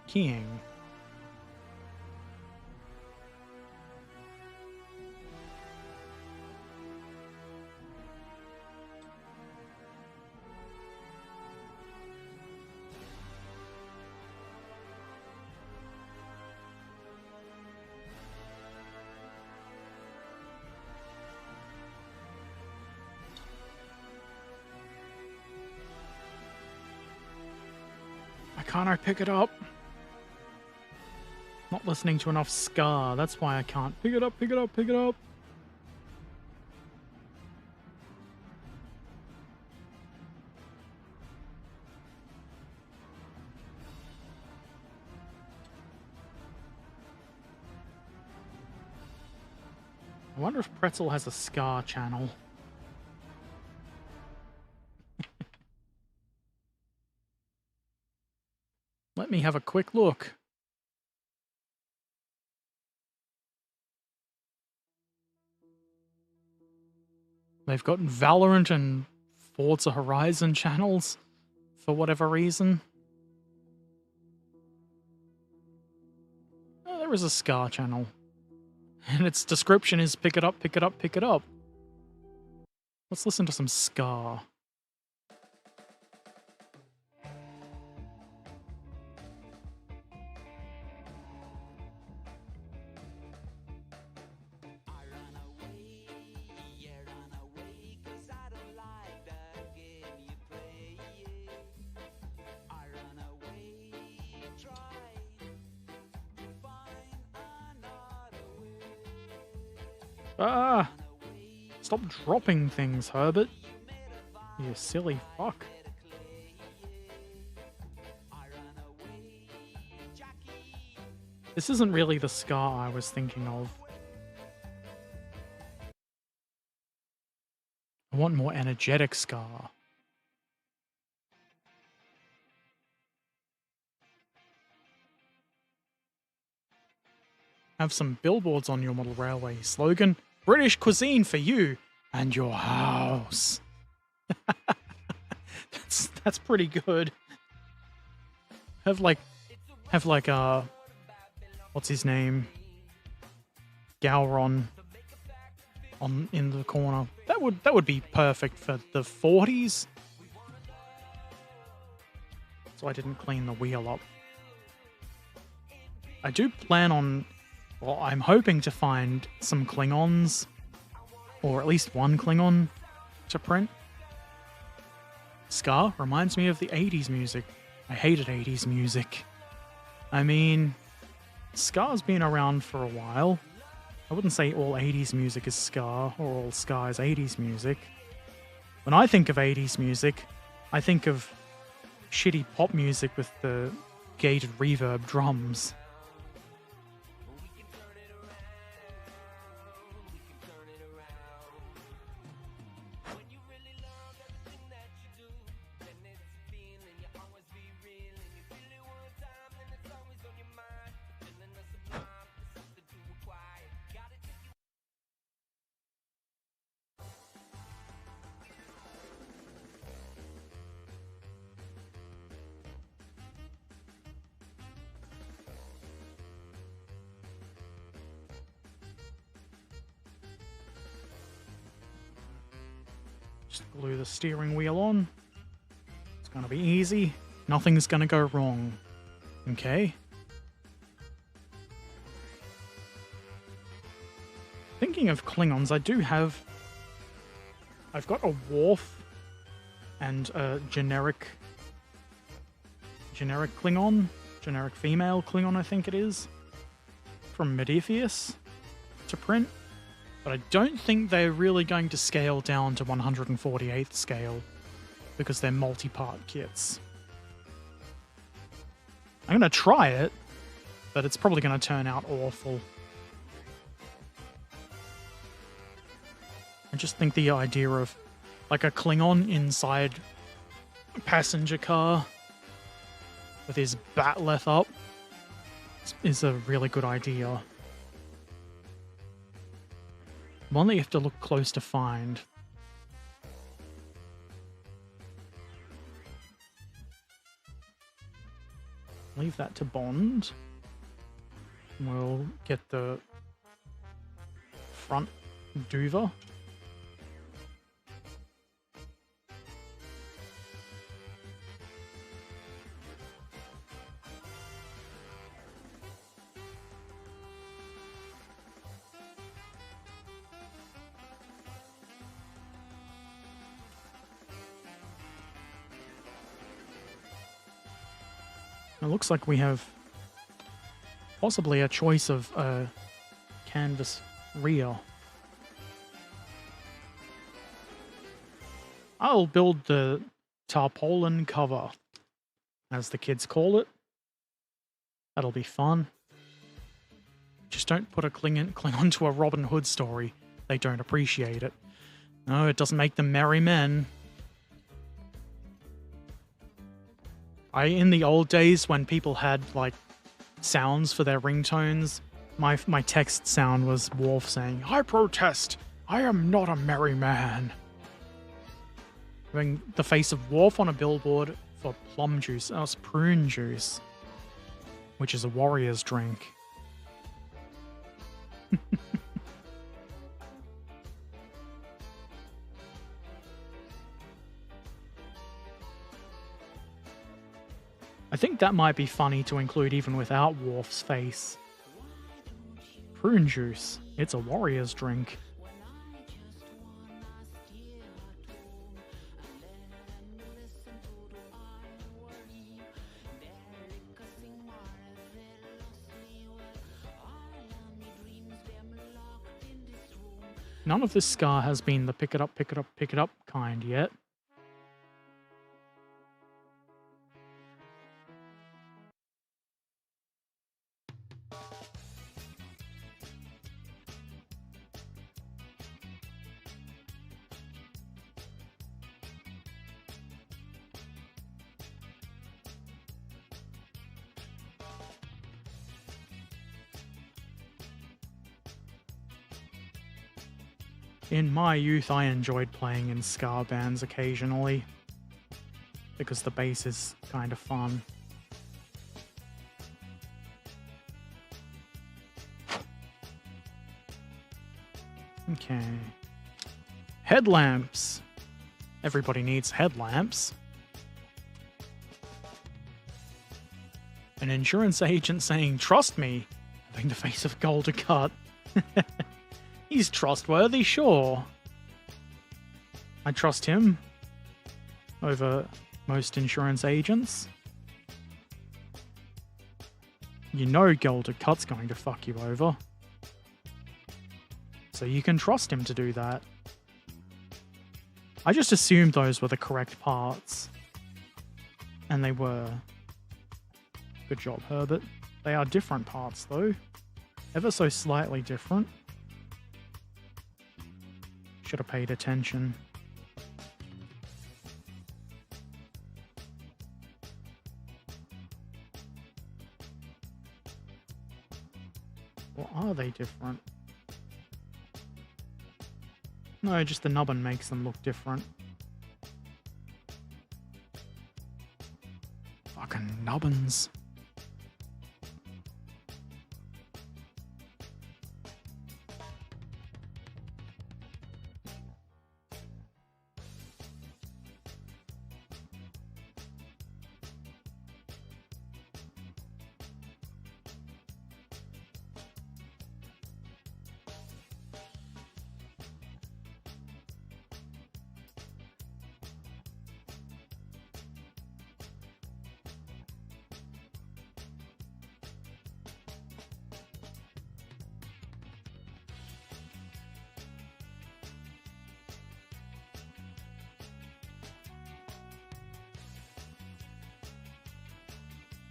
keying. Can't I pick it up? Not listening to enough ska. That's why I can't pick it up, pick it up, pick it up. I wonder if Pretzel has a ska channel. Let me have a quick look. They've got Valorant and Forza Horizon channels for whatever reason. Oh, there is a ska channel. And its description is pick it up, pick it up, pick it up. Let's listen to some ska. Ah! Stop dropping things, Herbert. You silly fuck. This isn't really the ska I was thinking of. I want more energetic ska. Have some billboards on your model railway. Slogan, British cuisine for you and your house. That's pretty good. Have like what's his name? Gowron in the corner. That would be perfect for the 40s. So I didn't clean the wheel up. I do plan on, well, I'm hoping to find some Klingons, or at least one Klingon to print. Ska reminds me of the 80s music. I hated 80s music. I mean, Ska's been around for a while. I wouldn't say all 80s music is ska, or all ska is 80s music. When I think of 80s music, I think of shitty pop music with the gated reverb drums. Just glue the steering wheel on. It's gonna be easy. Nothing's gonna go wrong. Okay. Thinking of Klingons, I've got a Worf and a generic Klingon, generic female Klingon, I think it is, from Modiphius to print, but I don't think they're really going to scale down to 148th scale because they're multi-part kits. I'm going to try it, but it's probably going to turn out awful. I just think the idea of like a Klingon inside a passenger car with his batleth up is a really good idea. One that you have to look close to find. Leave that to Bond. We'll get the front duva. It looks like we have possibly a choice of canvas rear. I'll build the tarpaulin cover, as the kids call it. That'll be fun. Just don't put a Klingon to a Robin Hood story. They don't appreciate it. No, it doesn't make them merry men. In the old days when people had like sounds for their ringtones, my text sound was Worf saying, "I protest, I am not a merry man." Having the face of Worf on a billboard for plum juice. Oh, it's prune juice, which is a warrior's drink. I think that might be funny to include even without Worf's face. Prune juice. It's a warrior's drink. None of this scar has been the pick it up, pick it up, pick it up kind yet. In my youth, I enjoyed playing in ska bands occasionally, because the bass is kind of fun. Okay. Headlamps. Everybody needs headlamps. An insurance agent saying, "Trust me," having the face of Golder Cut. He's trustworthy, sure. I trust him over most insurance agents. You know Golder Cut's going to fuck you over. So you can trust him to do that. I just assumed those were the correct parts. And they were. Good job, Herbert. They are different parts, though. Ever so slightly different. Should have paid attention. Or are they different? No, just the nubbin makes them look different. Fucking nubbins.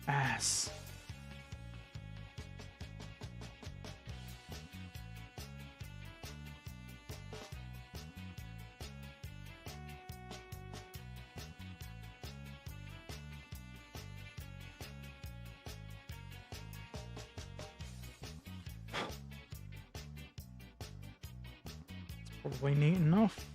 Ass. Probably neat enough.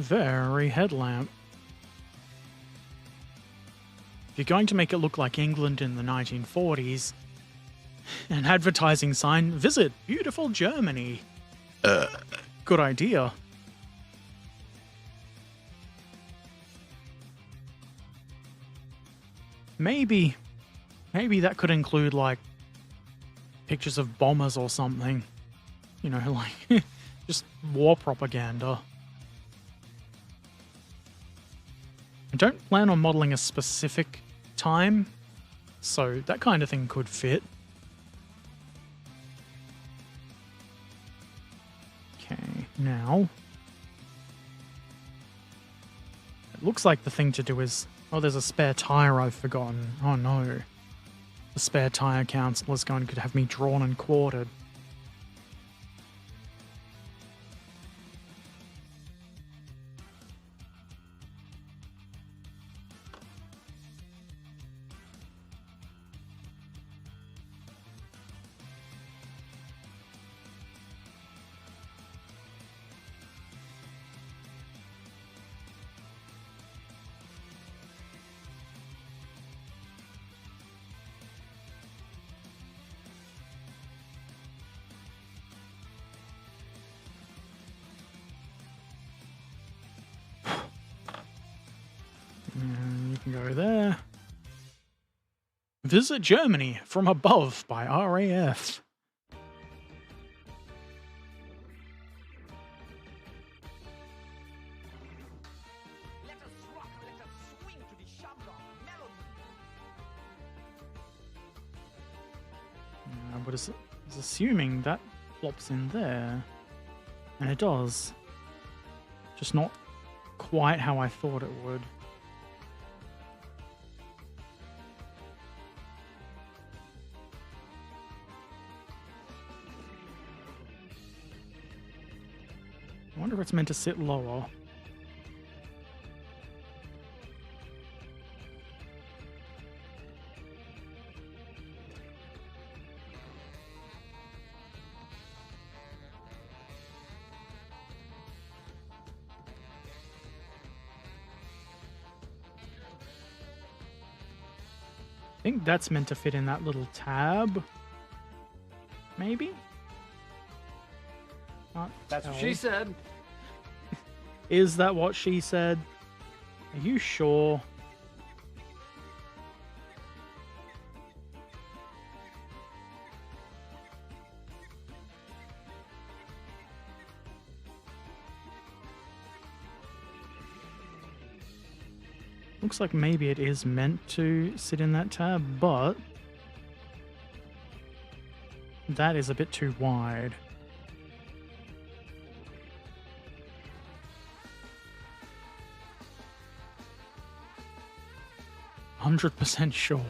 Very headlamp. If you're going to make it look like England in the 1940s, an advertising sign, visit beautiful Germany. Good idea. Maybe that could include, like, pictures of bombers or something. You know, like, just war propaganda. I don't plan on modeling a specific time, so that kind of thing could fit. Okay, now... It looks like the thing to do is... Oh, there's a spare tire I've forgotten. Oh no. The spare tire counselor's going to have me drawn and quartered. You can go there. Visit Germany from above by RAF. But it's assuming that plops in there. And it does. Just not quite how I thought it would. I wonder if it's meant to sit lower. I think that's meant to fit in that little tab. Maybe? That's what she said. Is that what she said? Are you sure? Looks like maybe it is meant to sit in that tab, but that is a bit too wide. 100% sure.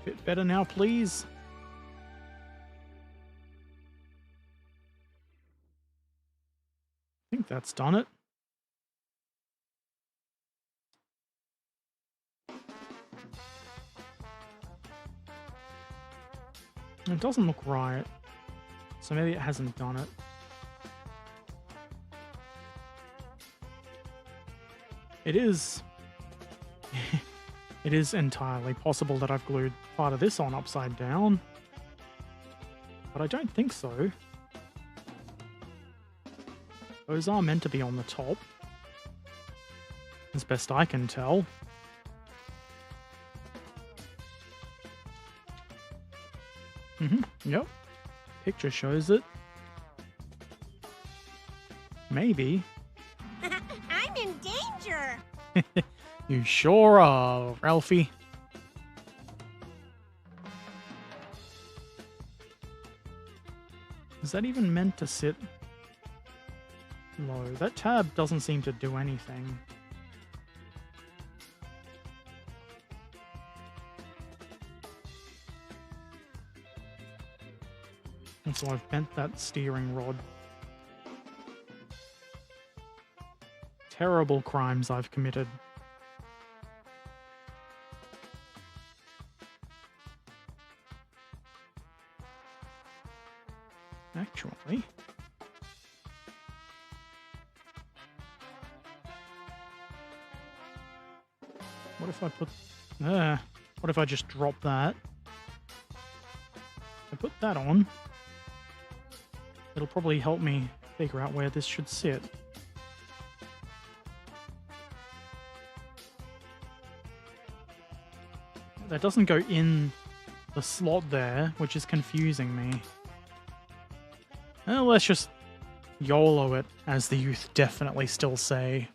Bit better now, please. I think that's done it. It doesn't look right, so maybe it hasn't done it. It is... it is entirely possible that I've glued part of this on upside down, but I don't think so. Those are meant to be on the top, as best I can tell. Yep. Picture shows it. Maybe. I'm in danger! You sure are, Ralphie. Is that even meant to sit low? That tab doesn't seem to do anything. And so I've bent that steering rod. Terrible crimes I've committed. Actually... what if I put... what if I just drop that? I put that on. It'll probably help me figure out where this should sit. That doesn't go in the slot there, which is confusing me. Well, let's just YOLO it, as the youth definitely still say.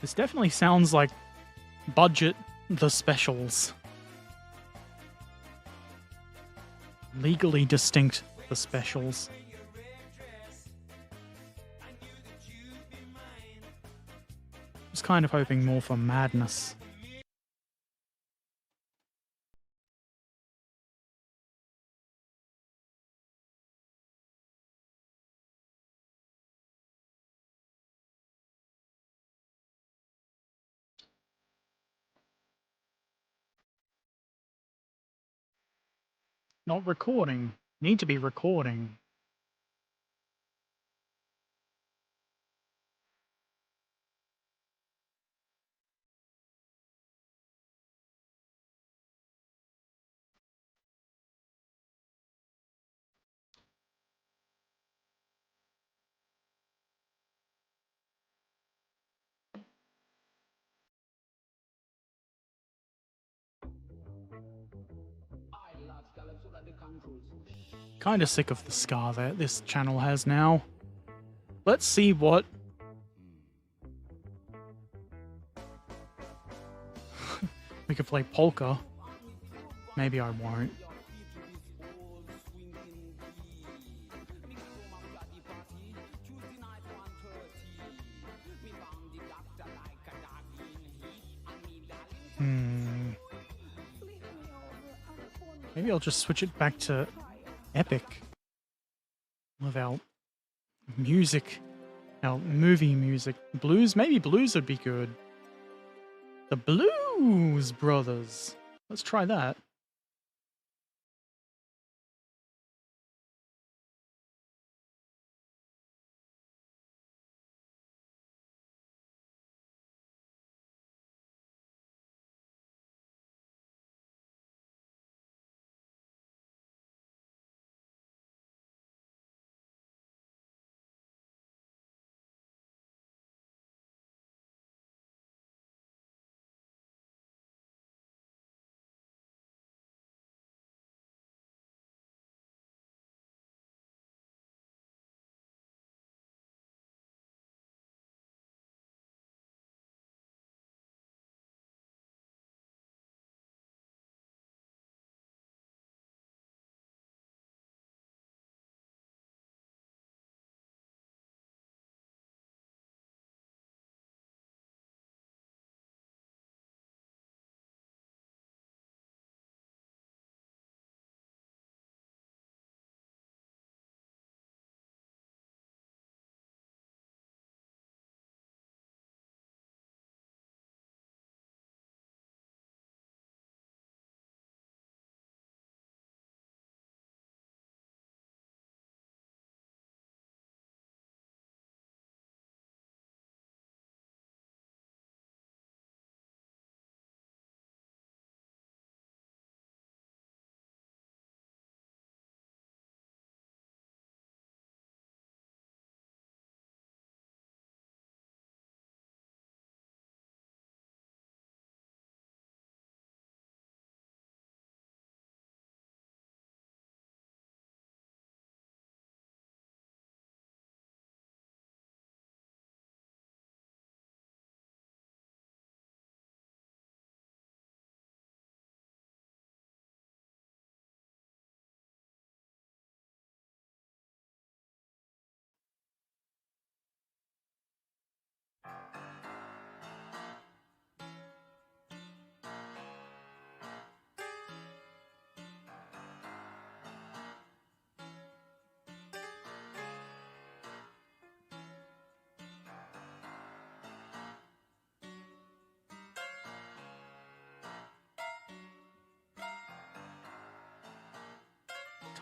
This definitely sounds like budget the specials. Legally distinct the specials. I was kind of hoping more for madness. Not recording. Need to be recording. Kind of sick of the scar that this channel has now. Let's see what... we could play polka. Maybe I won't. Maybe I'll just switch it back to epic. Without music. Our movie music. Blues? Maybe blues would be good. The Blues Brothers. Let's try that.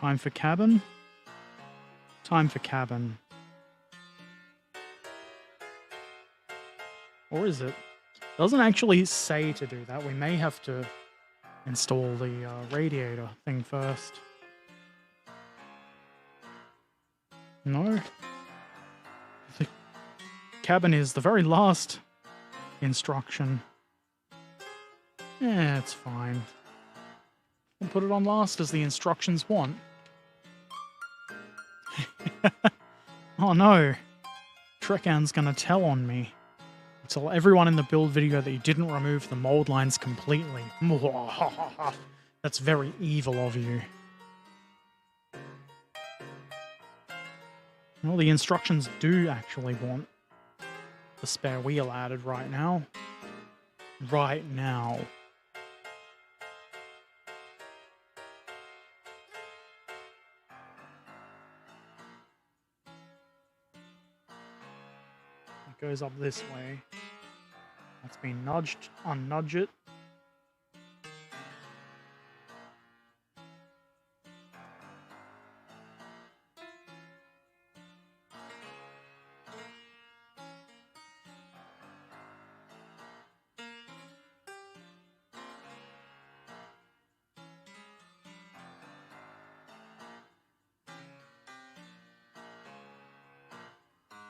Time for cabin? Time for cabin. Or is it? Doesn't actually say to do that. We may have to install the radiator thing first. No. The cabin is the very last instruction. Yeah, it's fine. We'll put it on last as the instructions want. Oh no. Trekan's gonna tell on me. Tell everyone in the build video that you didn't remove the mold lines completely. That's very evil of you. Well, the instructions do actually want the spare wheel added right now. Right now. It goes up this way. That's been nudged. Unnudge it.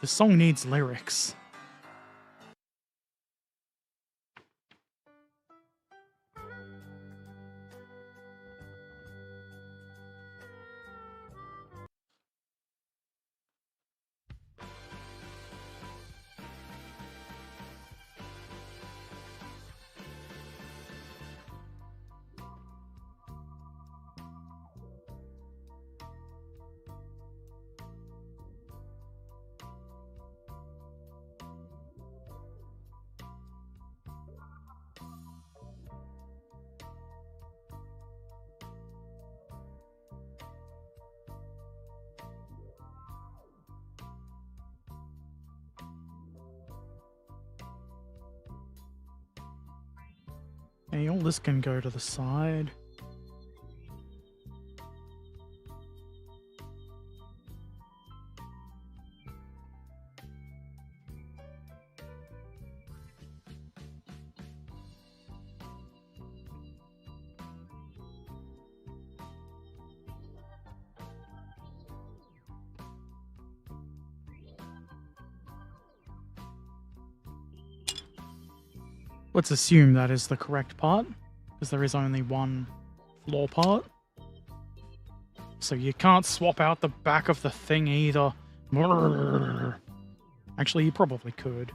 The song needs lyrics. Hey, all this can go to the side. Let's assume that is the correct part, because there is only one floor part. So you can't swap out the back of the thing either. Actually, you probably could.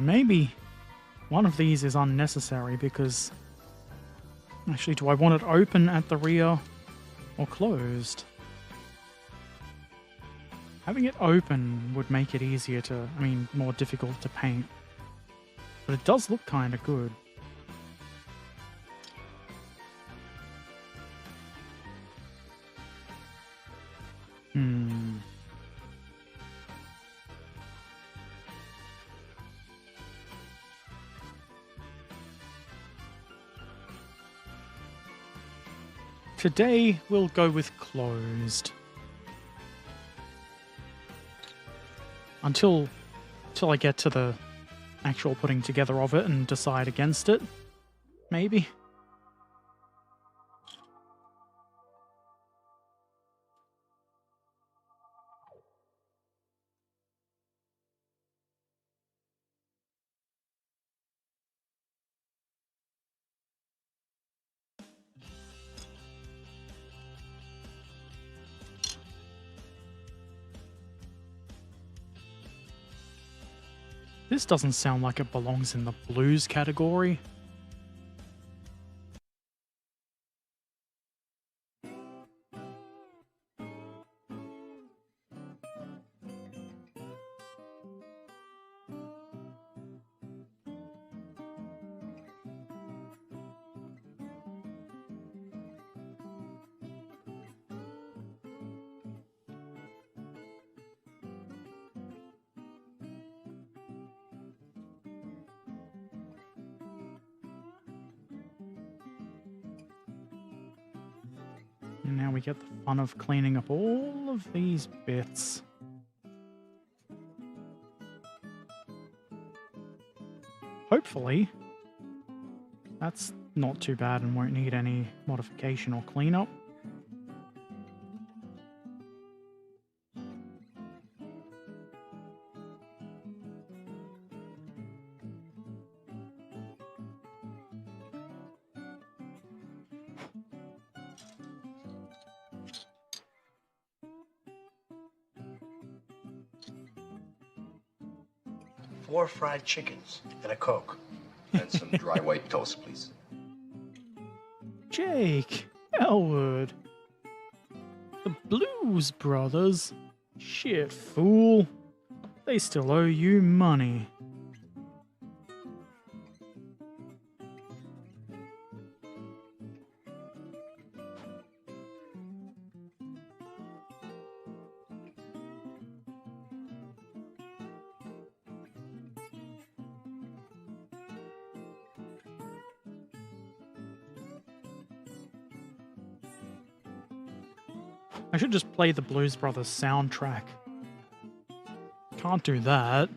Maybe one of these is unnecessary because... Actually, do I want it open at the rear or closed? Having it open would make it easier to... I mean, more difficult to paint. But it does look kind of good. Today, we'll go with closed. Until I get to the actual putting together of it and decide against it, maybe. This doesn't sound like it belongs in the blues category. And now we get the fun of cleaning up all of these bits. Hopefully, that's not too bad and won't need any modification or cleanup. Four fried chickens and a Coke. And some dry white toast, please. Jake, Elwood, the Blues Brothers. Shit, fool. They still owe you money. I should just play the Blues Brothers soundtrack. Can't do that.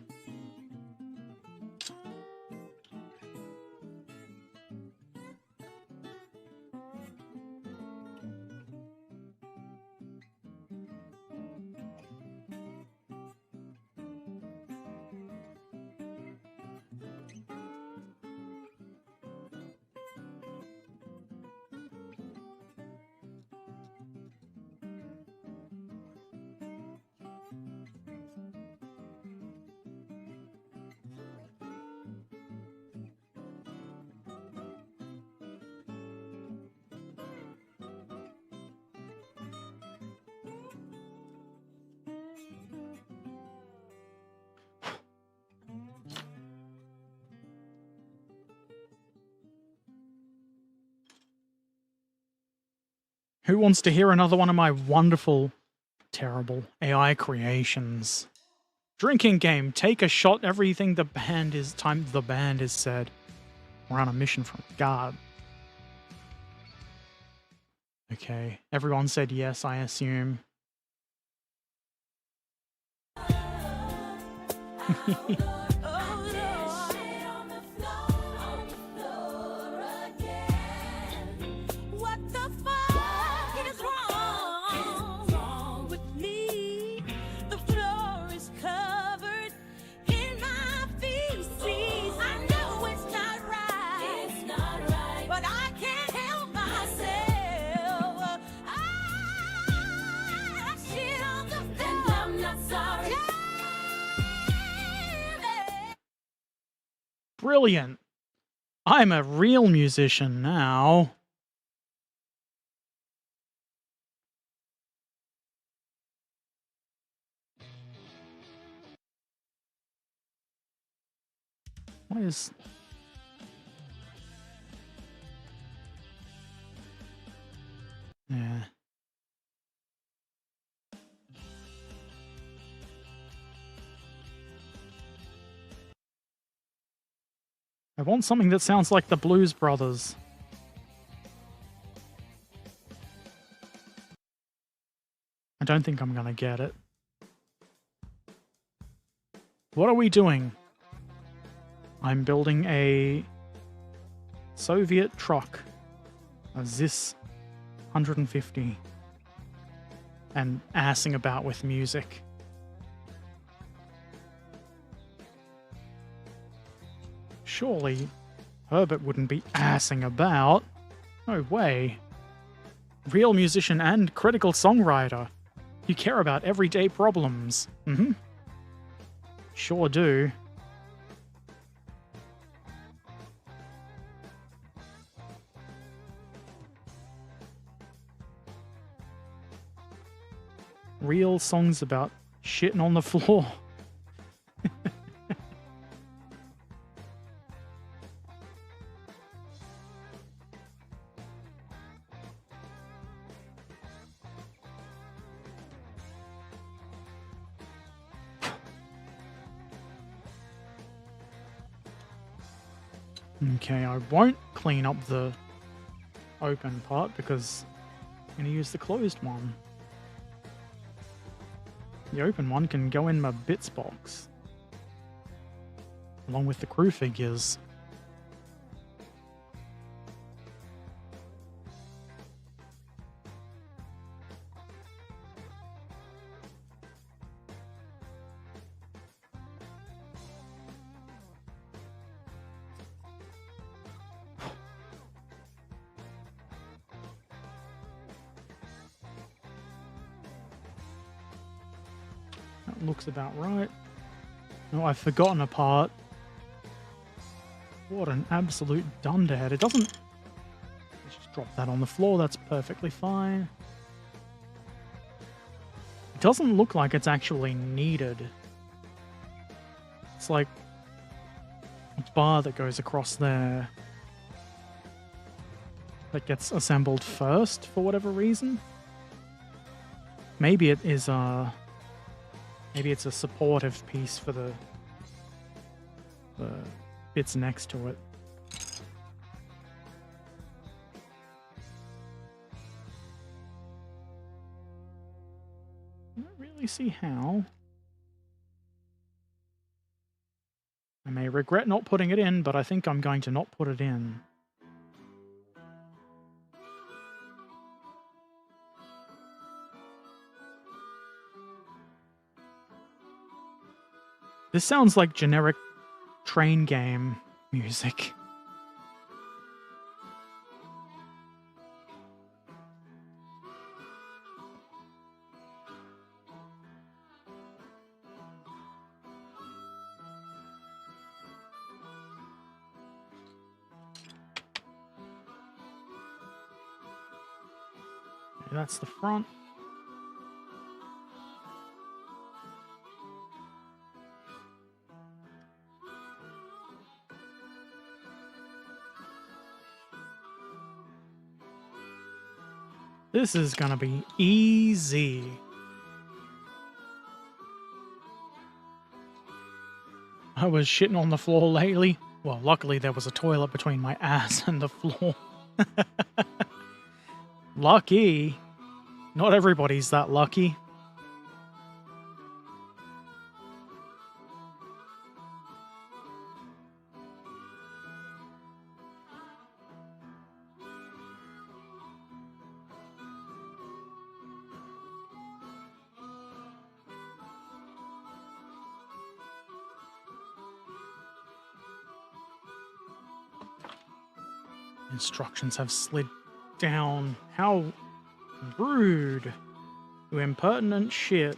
Who wants to hear another one of my wonderful, terrible AI creations? Drinking game. Take a shot. Everything the band is said. We're on a mission from God. Okay. Everyone said yes, I assume. Brilliant. I'm a real musician now. What is... Yeah. I want something that sounds like the Blues Brothers. I don't think I'm gonna get it. What are we doing? I'm building a Soviet truck, a Zis-150, and assing about with music. Surely, Herbert wouldn't be assing about. No way. Real musician and critical songwriter. You care about everyday problems. Sure do. real songs about shitting on the floor. Okay, I won't clean up the open part because I'm going to use the closed one. The open one can go in my bits box, along with the crew figures. That looks about right. No, I've forgotten a part. What an absolute dunderhead. It doesn't... Let's just drop that on the floor. That's perfectly fine. It doesn't look like it's actually needed. It's like a bar that goes across there that gets assembled first for whatever reason. Maybe it is maybe it's a supportive piece for the bits next to it. I don't really see how. I may regret not putting it in, but I think I'm going to not put it in. This sounds like generic train game music. Okay, that's the front. This is gonna be easy. I was shitting on the floor lately. Well, luckily there was a toilet between my ass and the floor. Lucky. Not everybody's that lucky. Instructions have slid down. How rude. You impertinent shit.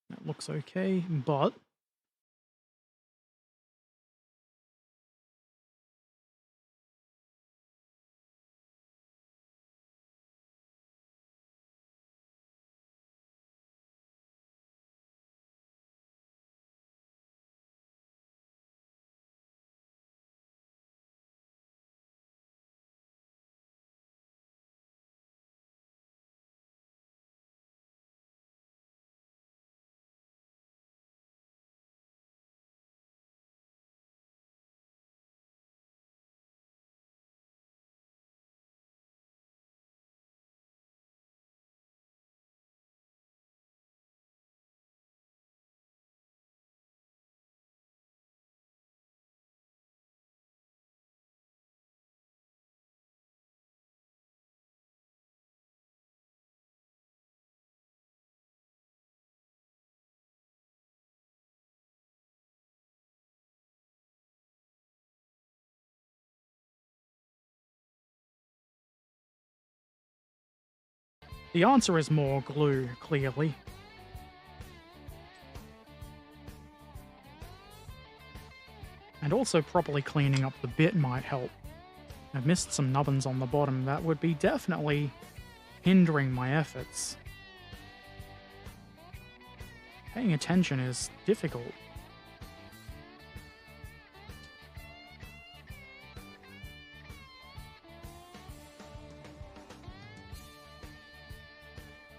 That looks okay, but The answer is more glue, clearly. And also properly cleaning up the bit might help. I've missed some nubbins on the bottom that would be definitely hindering my efforts. Paying attention is difficult.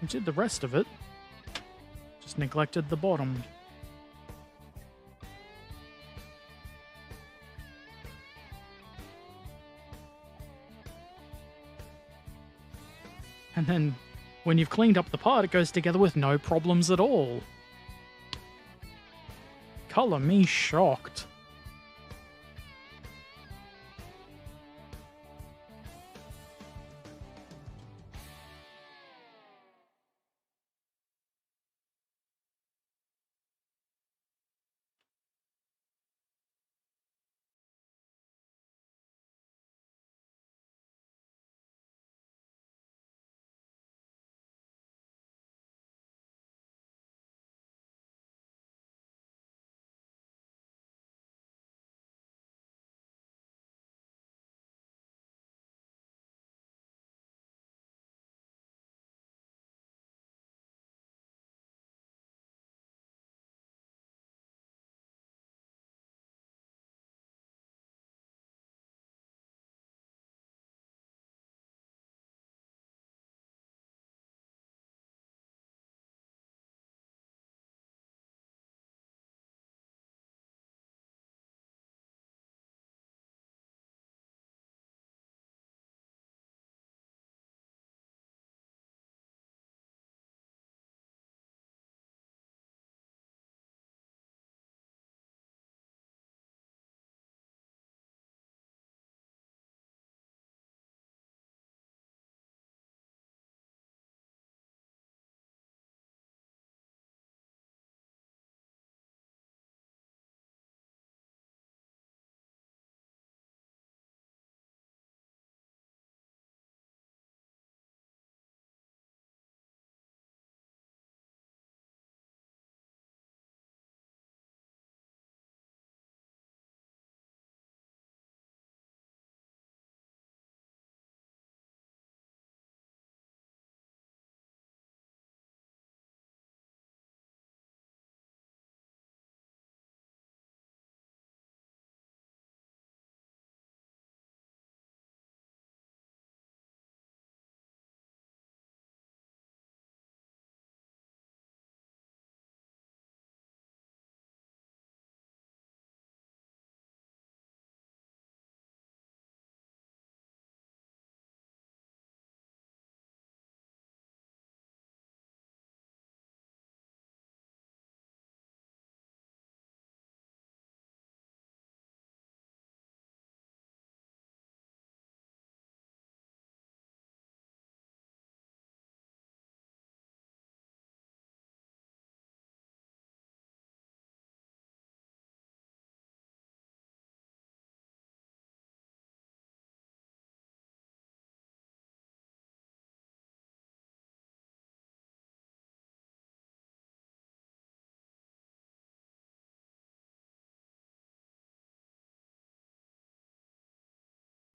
I did the rest of it, just neglected the bottom. And then, when you've cleaned up the part, it goes together with no problems at all. Color me shocked.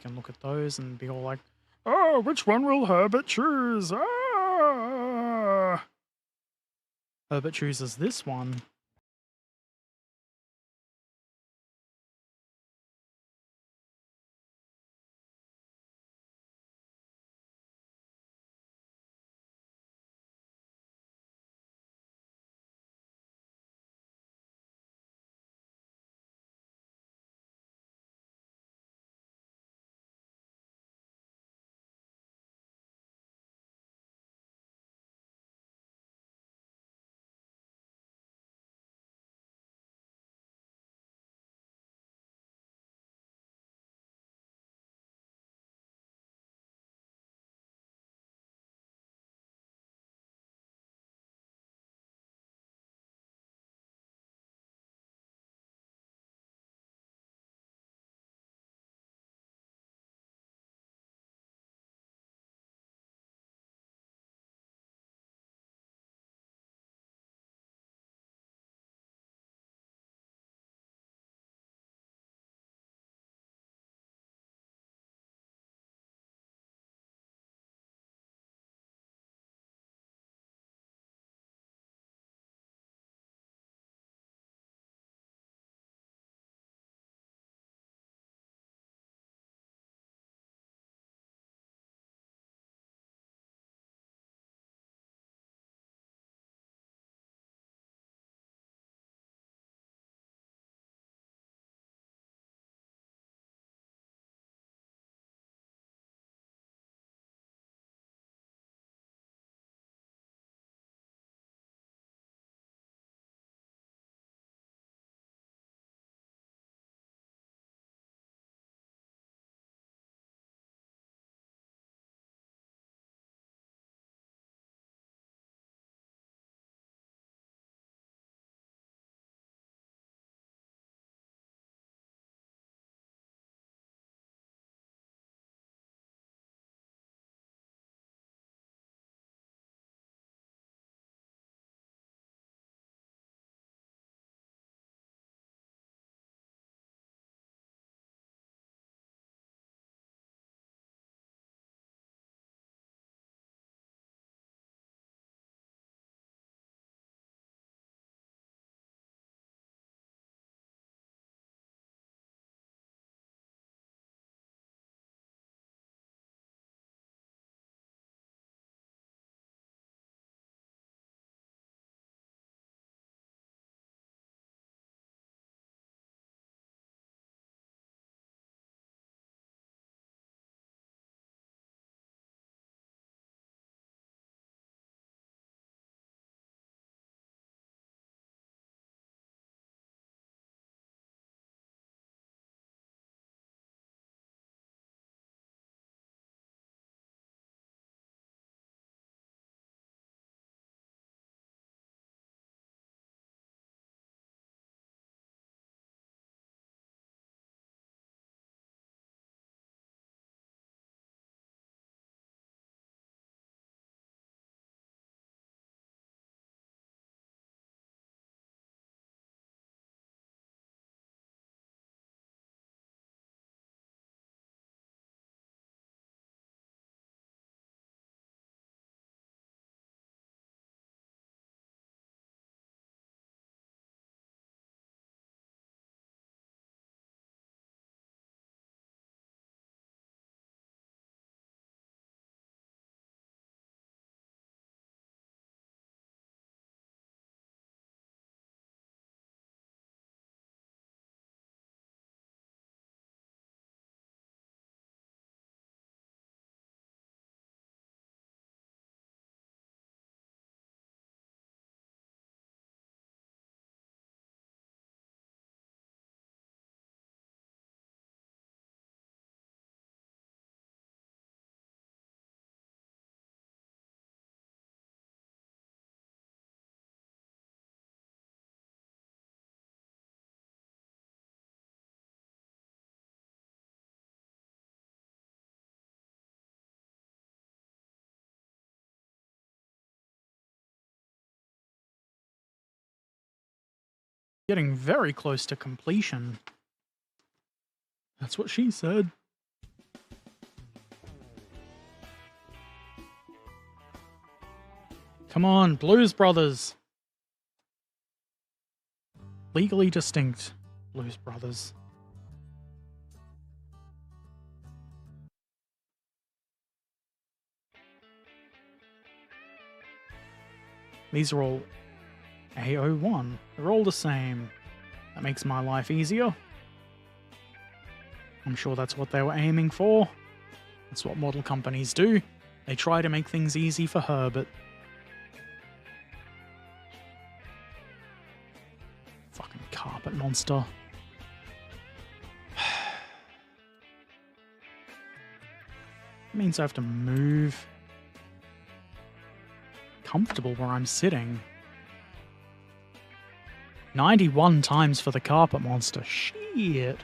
Can look at those and be all like, oh, which one will Herbert choose? Ah! Herbert chooses this one. Getting very close to completion. That's what she said. Come on, Blues Brothers. Legally distinct Blues Brothers. These are all A01. They're all the same. That makes my life easier. I'm sure that's what they were aiming for. That's what model companies do. They try to make things easy for Herbert. Fucking carpet monster. It means I have to move comfortable where I'm sitting. 91 times for the carpet monster. Shit.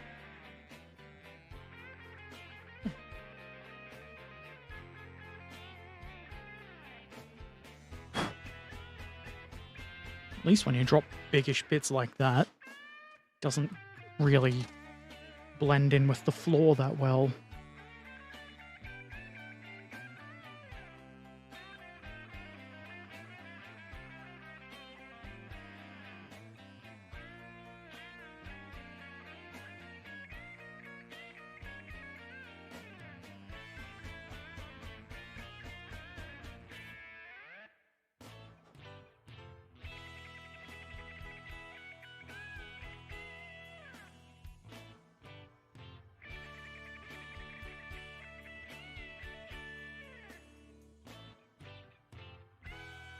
At least when you drop biggish bits like that, it doesn't really blend in with the floor that well.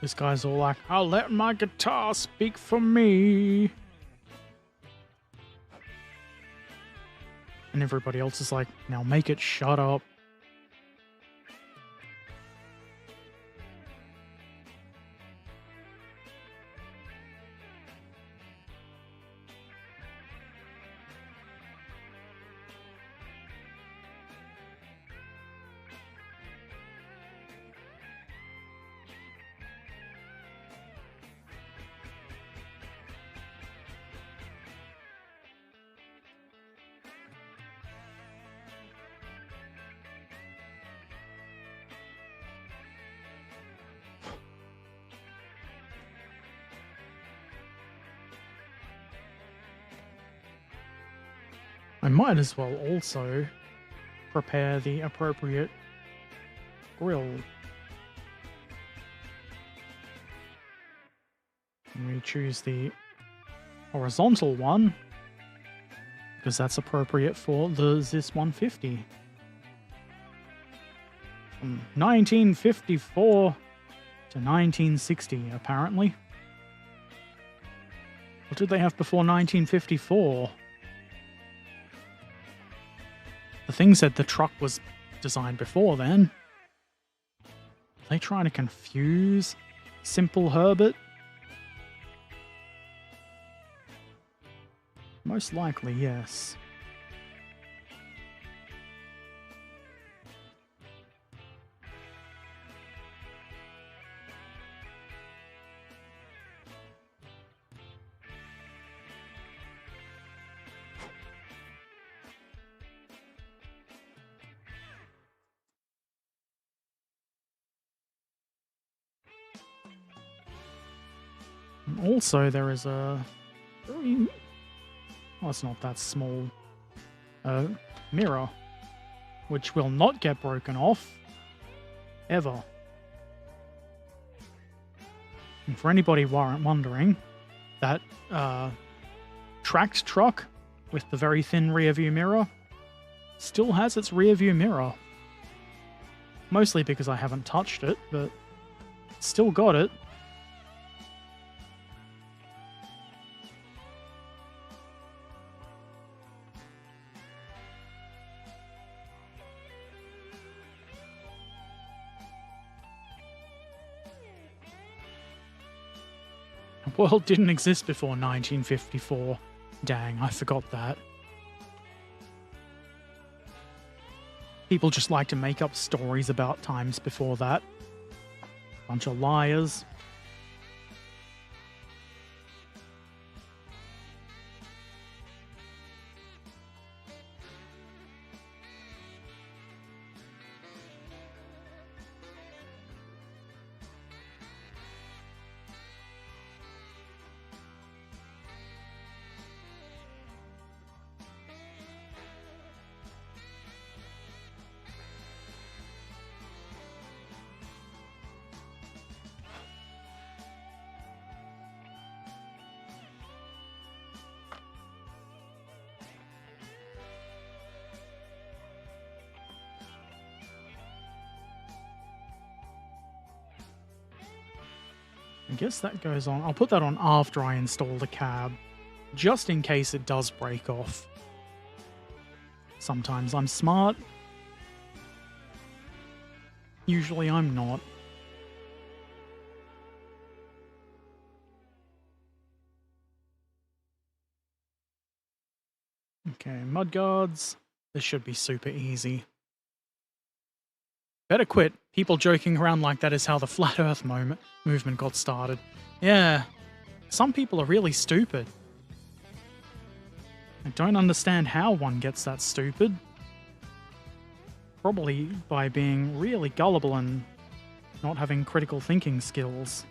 This guy's all like, I'll let my guitar speak for me. And everybody else is like, now make it shut up. I might as well also prepare the appropriate grill. And we choose the horizontal one because that's appropriate for the Zis-150. From 1954 to 1960, apparently. What did they have before 1954? The thing said the truck was designed before then. Are they trying to confuse simple Herbert? Most likely, yes. Also, there is a very... Oh, it's not that small. Mirror, which will not get broken off, ever. And for anybody wondering, that tracked truck with the very thin rear view mirror still has its rear view mirror. Mostly because I haven't touched it, but still got it. The world didn't exist before 1954. Dang, I forgot that. People just like to make up stories about times before that. Bunch of liars. I guess that goes on. I'll put that on after I install the cab, just in case it does break off. Sometimes I'm smart. Usually I'm not. Okay, mudguards. This should be super easy. Better quit. People joking around like that is how the Flat Earth movement got started. Yeah, some people are really stupid. I don't understand how one gets that stupid. Probably by being really gullible and not having critical thinking skills.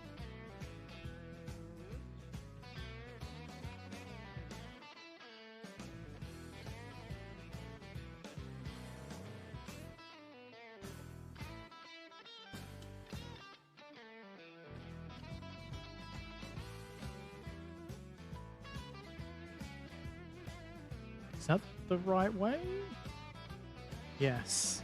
Is that the right way? Yes.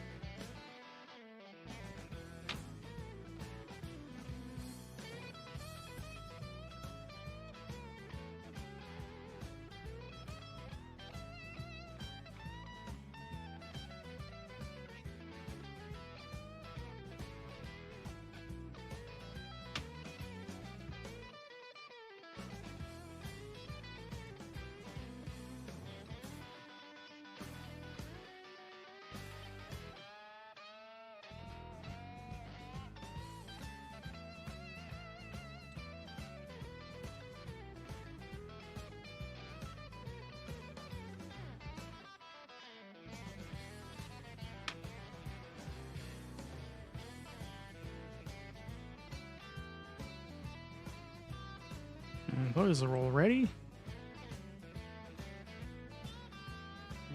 And those are all ready.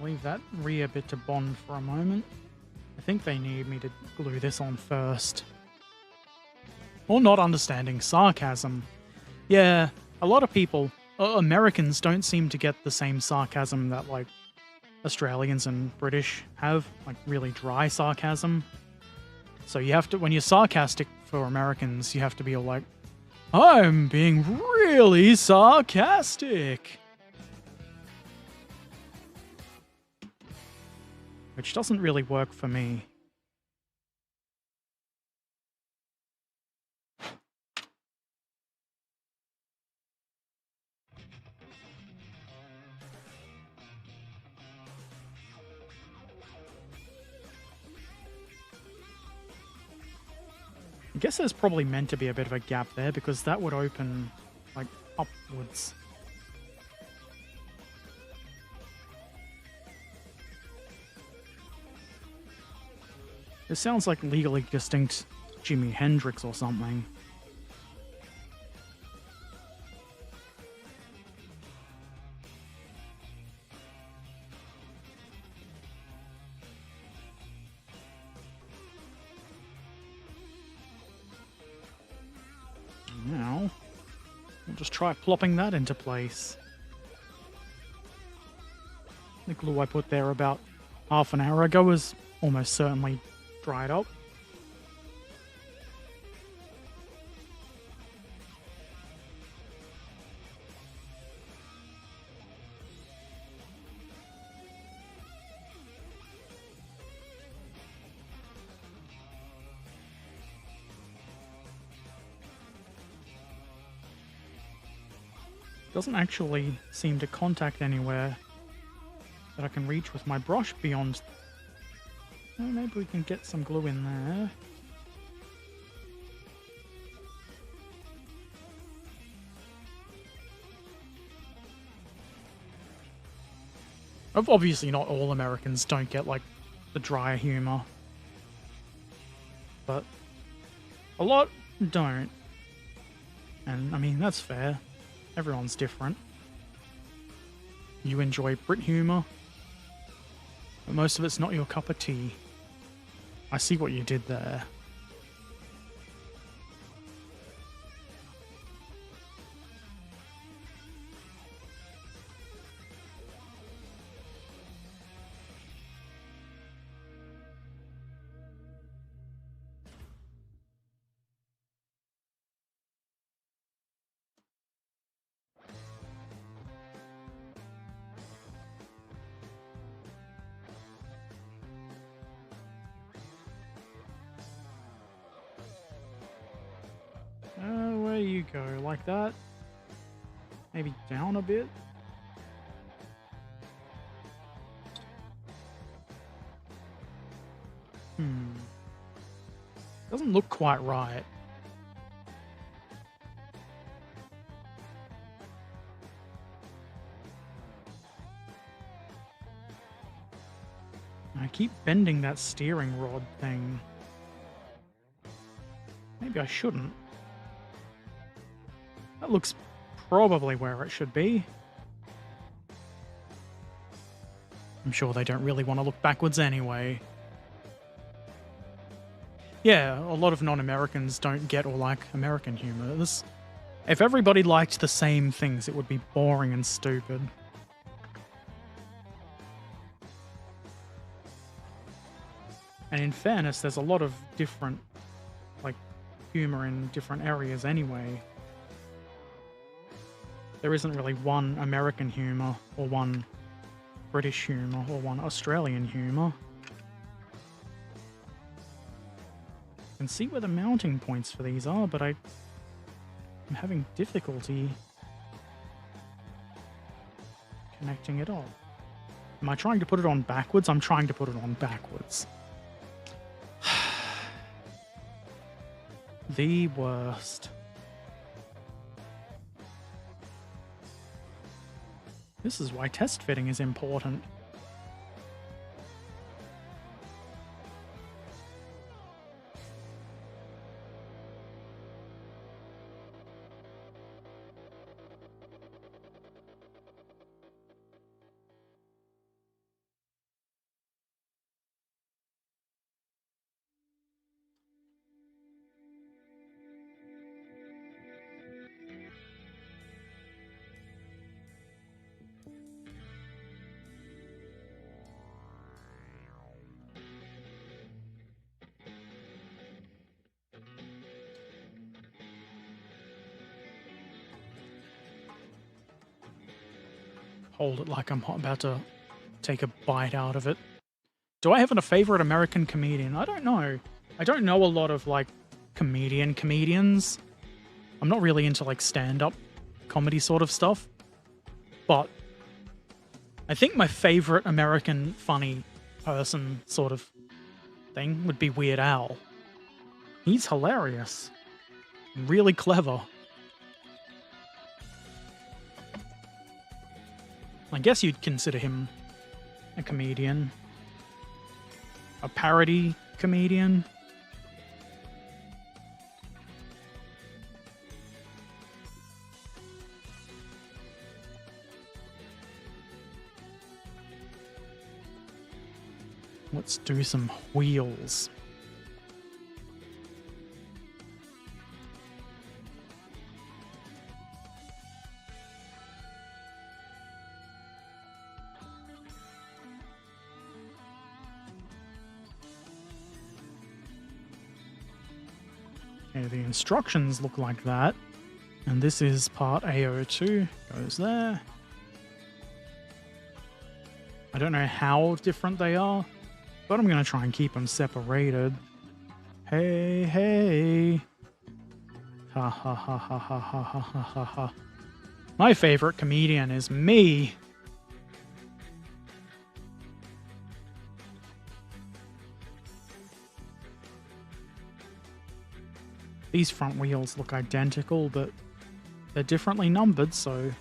Leave that rear bit to bond for a moment. I think they need me to glue this on first. Or not understanding sarcasm. Yeah, a lot of people, Americans don't seem to get the same sarcasm that like Australians and British have, like really dry sarcasm. So you have to, when you're sarcastic for Americans, you have to be all like, I'm being really sarcastic. Which doesn't really work for me. I guess there's probably meant to be a bit of a gap there because that would open, like, upwards. This sounds like legally distinct Jimi Hendrix or something. Now, we'll just try plopping that into place. The glue I put there about half an hour ago is almost certainly dried up. Doesn't actually seem to contact anywhere that I can reach with my brush beyond. Well, maybe we can get some glue in there. Obviously not all Americans don't get like the dry humor, but a lot don't. And I mean, that's fair. Everyone's different. You enjoy Brit humor, but most of it's not your cup of tea. I see what you did there. There you go, like that. Maybe down a bit. Doesn't look quite right. I keep bending that steering rod thing. Maybe I shouldn't. That looks probably where it should be. I'm sure they don't really want to look backwards anyway. Yeah, a lot of non-Americans don't get or like American humor. If everybody liked the same things, it would be boring and stupid. And in fairness, there's a lot of different, like, humor in different areas anyway. There isn't really one American humor, or one British humor, or one Australian humor. I can see where the mounting points for these are, but I'm having difficulty connecting it all. Am I trying to put it on backwards? I'm trying to put it on backwards. The worst. This is why test fitting is important. Hold it like I'm about to take a bite out of it. Do I have a favorite American comedian? I don't know. I don't know a lot of, like, comedians. I'm not really into, like, stand-up comedy sort of stuff. But I think my favorite American funny person sort of thing would be Weird Al. He's hilarious. Really clever. I guess you'd consider him a comedian. A parody comedian. Let's do some wheels. Okay, the instructions look like that. And this is part AO2. Goes there. I don't know how different they are, but I'm going to try and keep them separated. Hey, hey. Ha ha ha ha ha ha ha ha ha ha. My favorite comedian is me. These front wheels look identical, but they're differently numbered, so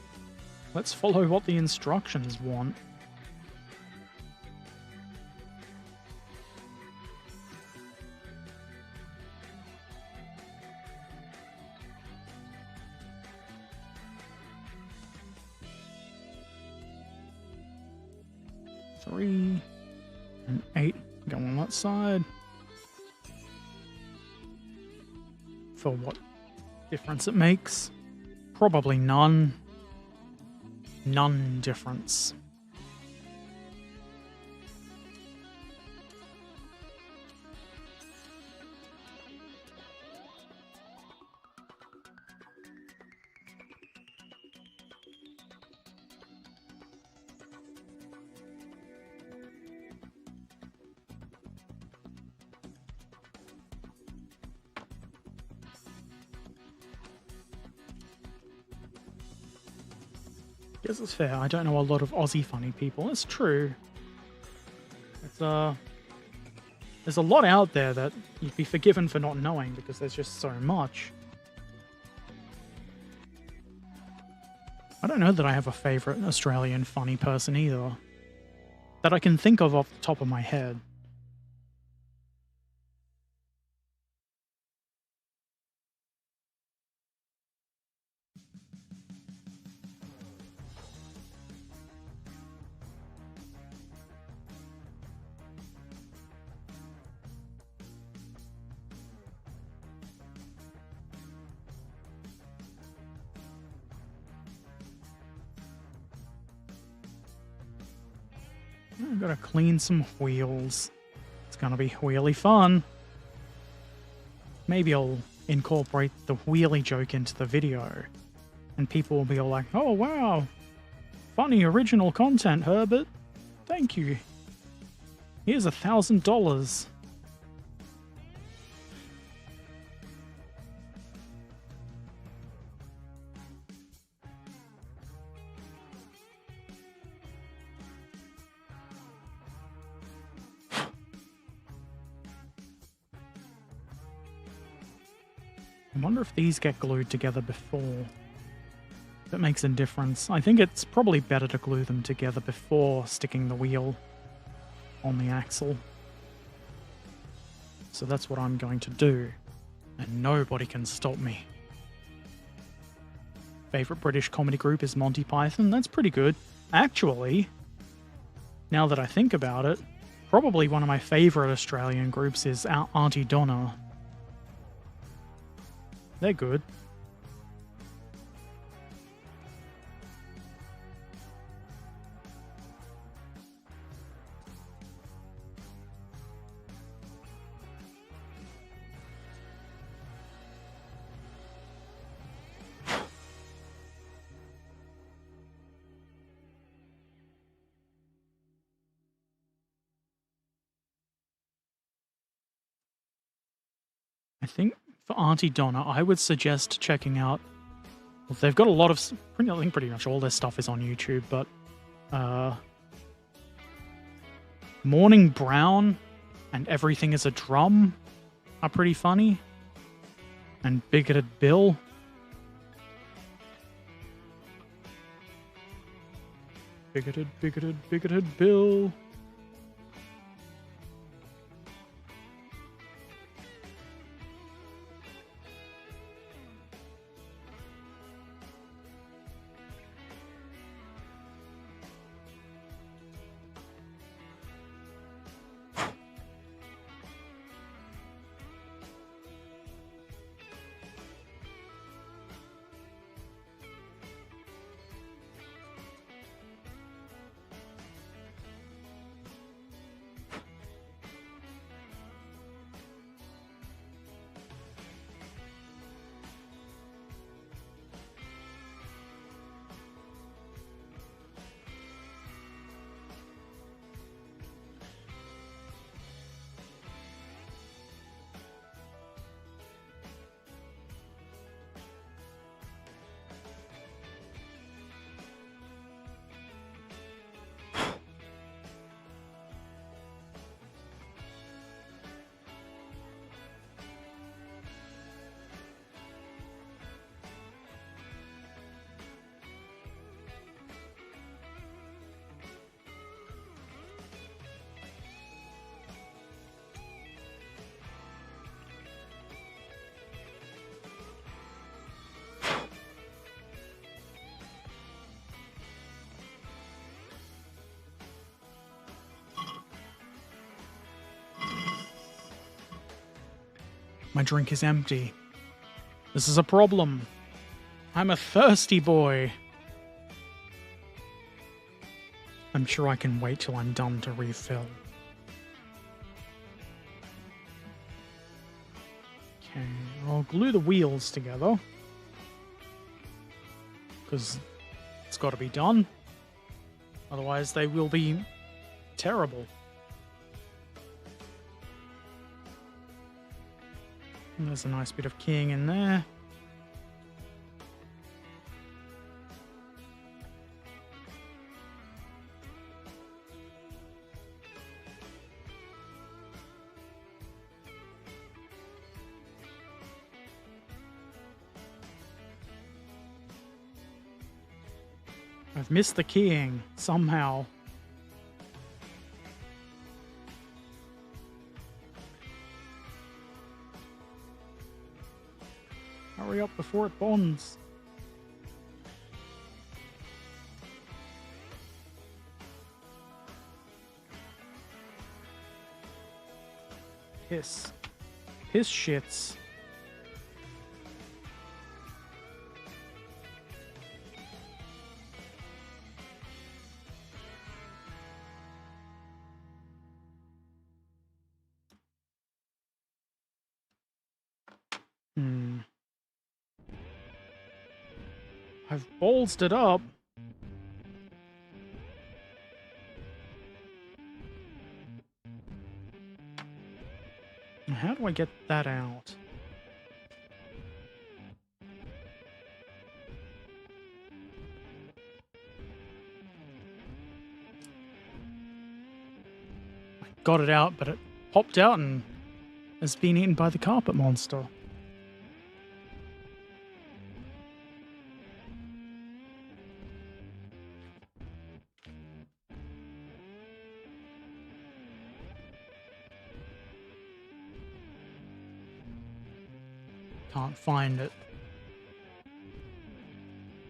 let's follow what the instructions want. Three and 8 go on that side. For what difference it makes? Probably none. None difference. Guess it's fair. I don't know a lot of Aussie funny people. It's true. It's there's a lot out there that you'd be forgiven for not knowing because there's just so much. I don't know that I have a favorite Australian funny person either. That I can think of off the top of my head. I've got to clean some wheels. It's gonna be wheelie fun. Maybe I'll incorporate the wheelie joke into the video. And people will be all like, oh wow, funny original content, Herbert. Thank you. Here's $1,000. I wonder if these get glued together before. That makes a difference. I think it's probably better to glue them together before sticking the wheel on the axle. So that's what I'm going to do. And nobody can stop me. Favorite British comedy group is Monty Python. That's pretty good. Actually, now that I think about it, probably one of my favorite Australian groups is Auntie Donna. They're good. I think for Auntie Donna, I would suggest checking out. Well, they've got a lot of. I think pretty much all their stuff is on YouTube, but Morning Brown and Everything is a Drum are pretty funny. And Bigoted Bill. Bigoted Bill. My drink is empty. This is a problem. I'm a thirsty boy. I'm sure I can wait till I'm done to refill. Okay, I'll glue the wheels together. Because it's got to be done. Otherwise they will be terrible. And there's a nice bit of keying in there. I've missed the keying somehow. Hurry up before it bonds. Piss. Piss shits. I've ballsed it up. How do I get that out? I got it out, but it popped out and has been eaten by the carpet monster. Can't find it.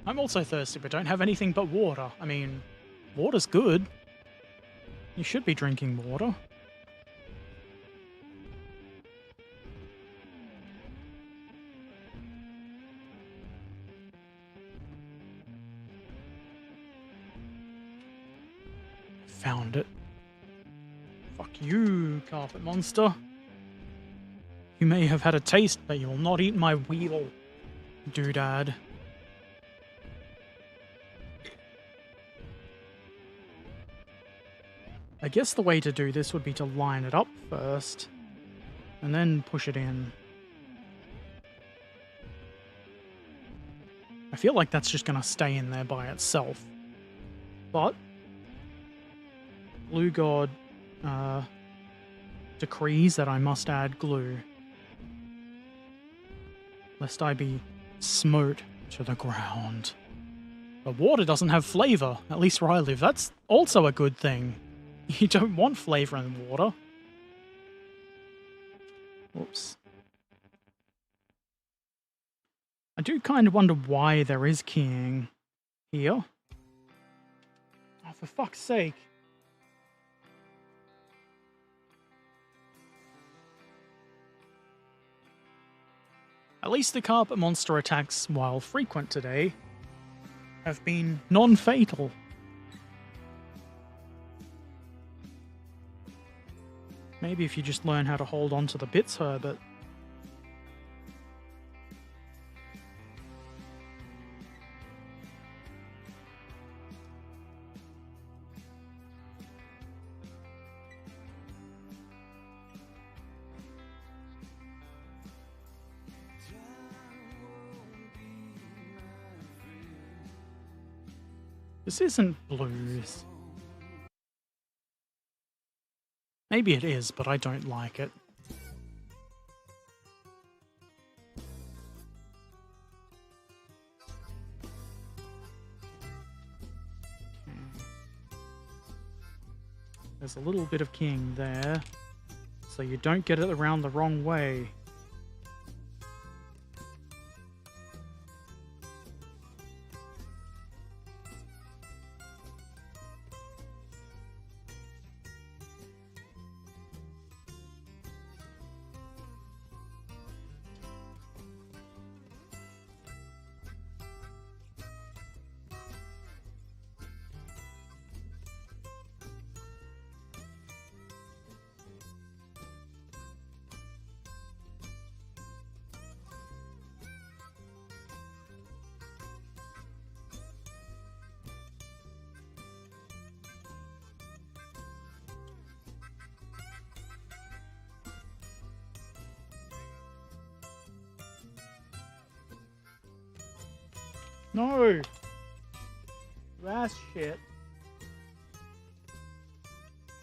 I'm also thirsty, but don't have anything but water. I mean, water's good. You should be drinking water. Found it. Fuck you, carpet monster. You may have had a taste, but you will not eat my wheel, doodad. I guess the way to do this would be to line it up first, and then push it in. I feel like that's just going to stay in there by itself. But Glue God decrees that I must add glue, lest I be smote to the ground. But water doesn't have flavor, at least where I live. That's also a good thing. You don't want flavor in water. Whoops. I do kind of wonder why there is keying here. Oh, for fuck's sake. At least the carpet monster attacks, while frequent today, have been non-fatal. Maybe if you just learn how to hold on to the bits, Herbert. This isn't blues. Maybe it is, but I don't like it. Okay. There's a little bit of keying there, so you don't get it around the wrong way. No! That's shit.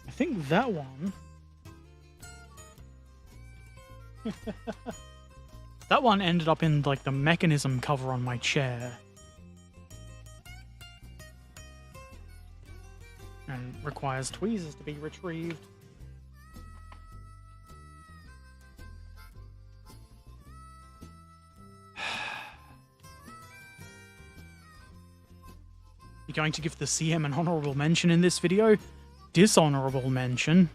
I think that one... that one ended up in, like, the mechanism cover on my chair. requires tweezers to be retrieved. You're going to give the CM an honorable mention in this video? Dishonorable mention.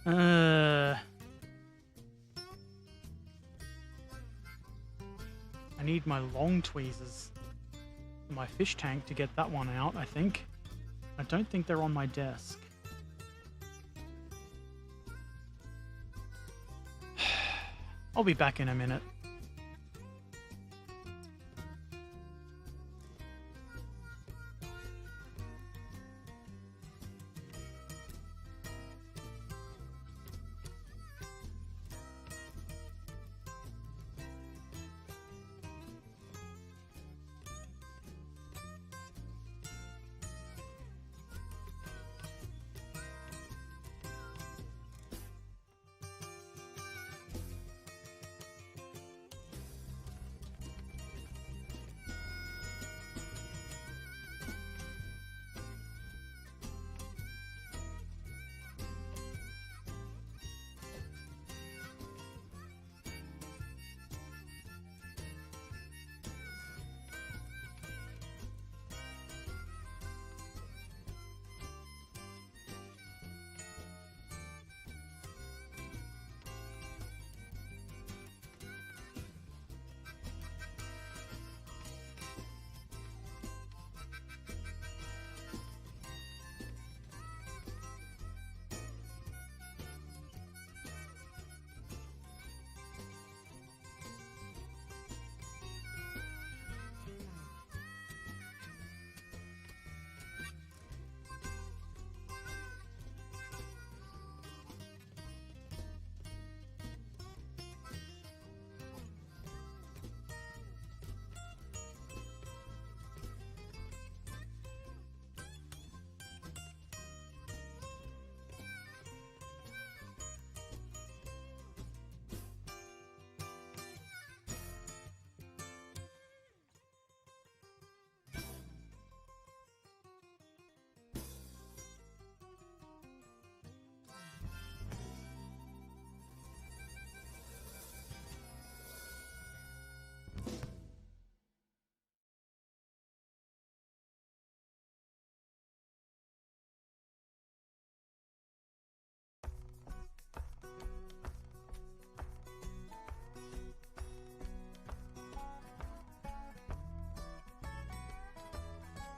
I need my long tweezers for my fish tank to get that one out, I think. I don't think they're on my desk. I'll be back in a minute.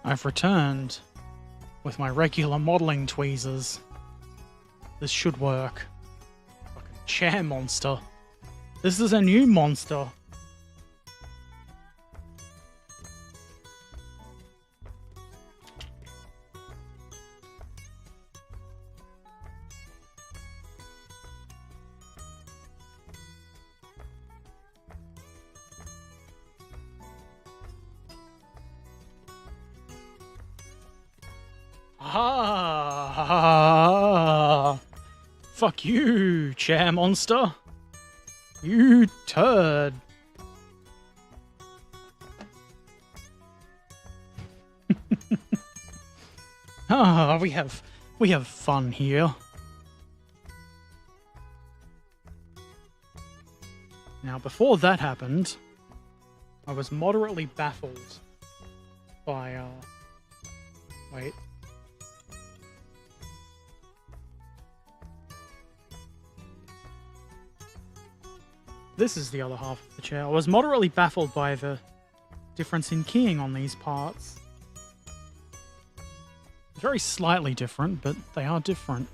I've returned with my regular modeling tweezers. This should work. Fucking chair monster. This is a new monster. Ah! Fuck you, chair monster. You turd. Ah, we have fun here. Now, before that happened, I was moderately baffled by wait. This is the other half of the chair. I was moderately baffled by the difference in keying on these parts. Very slightly different, but they are different.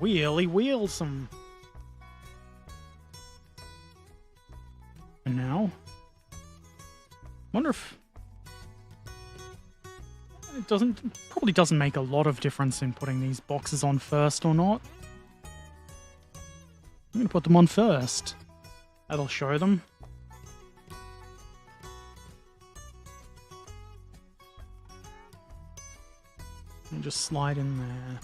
Wheelie wheelsome. And now, wonder if It probably doesn't make a lot of difference in putting these boxes on first or not. I'm going to put them on first. That'll show them. And just slide in there.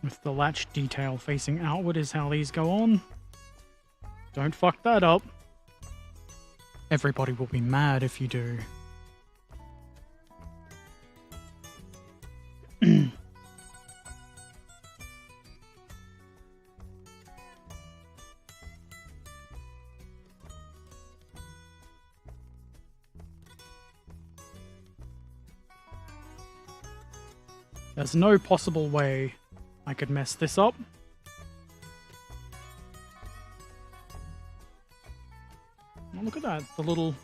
With the latch detail facing outward is how these go on. Don't fuck that up. Everybody will be mad if you do. There's no possible way I could mess this up. Oh, look at that, the little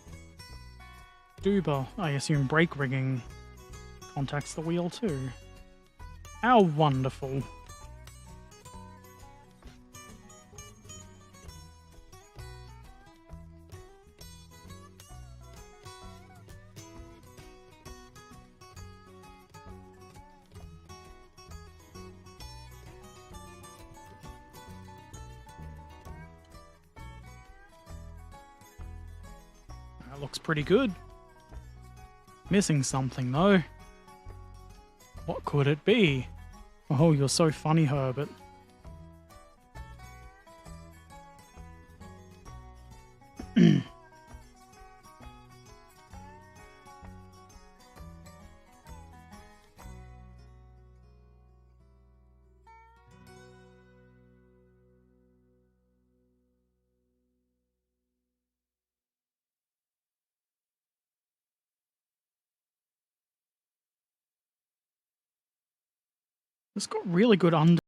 doober, I assume brake rigging, contacts the wheel too. How wonderful. That looks pretty good. Missing something though. What could it be? Oh, you're so funny, Herbert. It's got really good under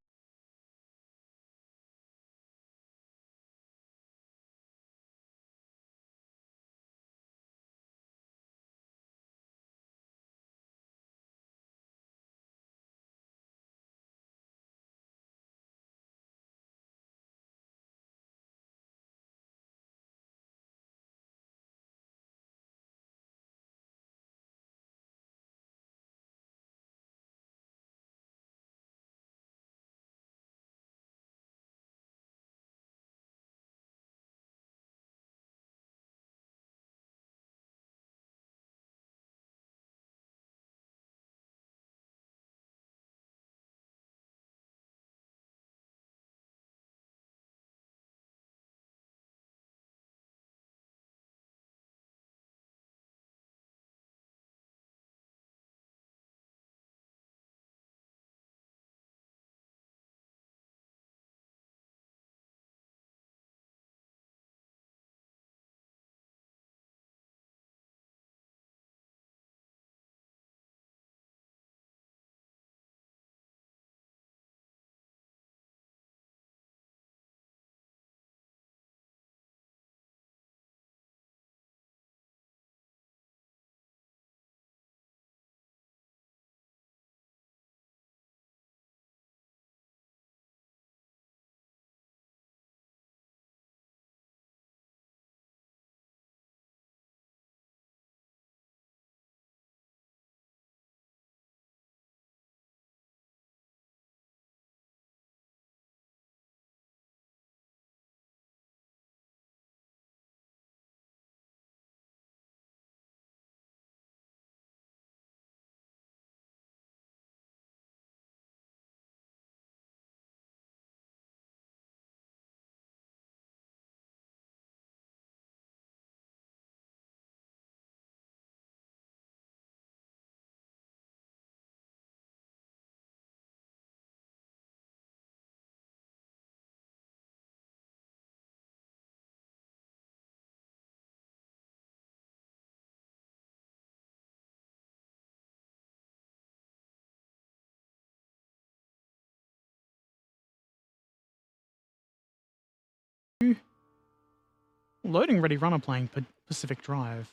Loading Ready Runner playing Pacific Drive.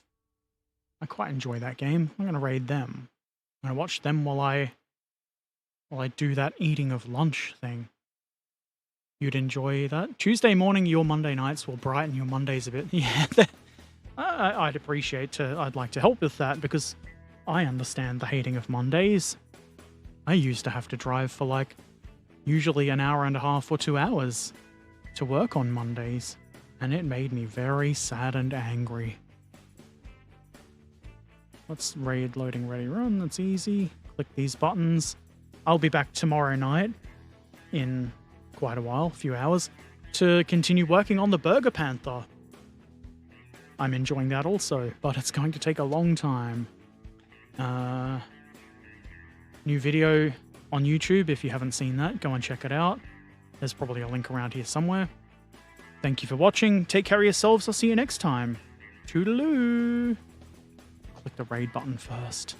I quite enjoy that game. I'm going to raid them. I'm going to watch them while I do that eating of lunch thing. You'd enjoy that. Tuesday morning, your Monday nights will brighten your Mondays a bit. Yeah, I'd appreciate I'd like to help with that because I understand the hating of Mondays. I used to have to drive for like usually an hour and a half or 2 hours to work on Mondays, and it made me very sad and angry. Let's raid Loading Ready Run. That's easy. Click these buttons. I'll be back tomorrow night in quite a while, a few hours, to continue working on the Burger Panther. I'm enjoying that also, but it's going to take a long time. New video on YouTube. If you haven't seen that, go and check it out. There's probably a link around here somewhere. Thank you for watching. Take care of yourselves. I'll see you next time. Toodaloo. Click the raid button first.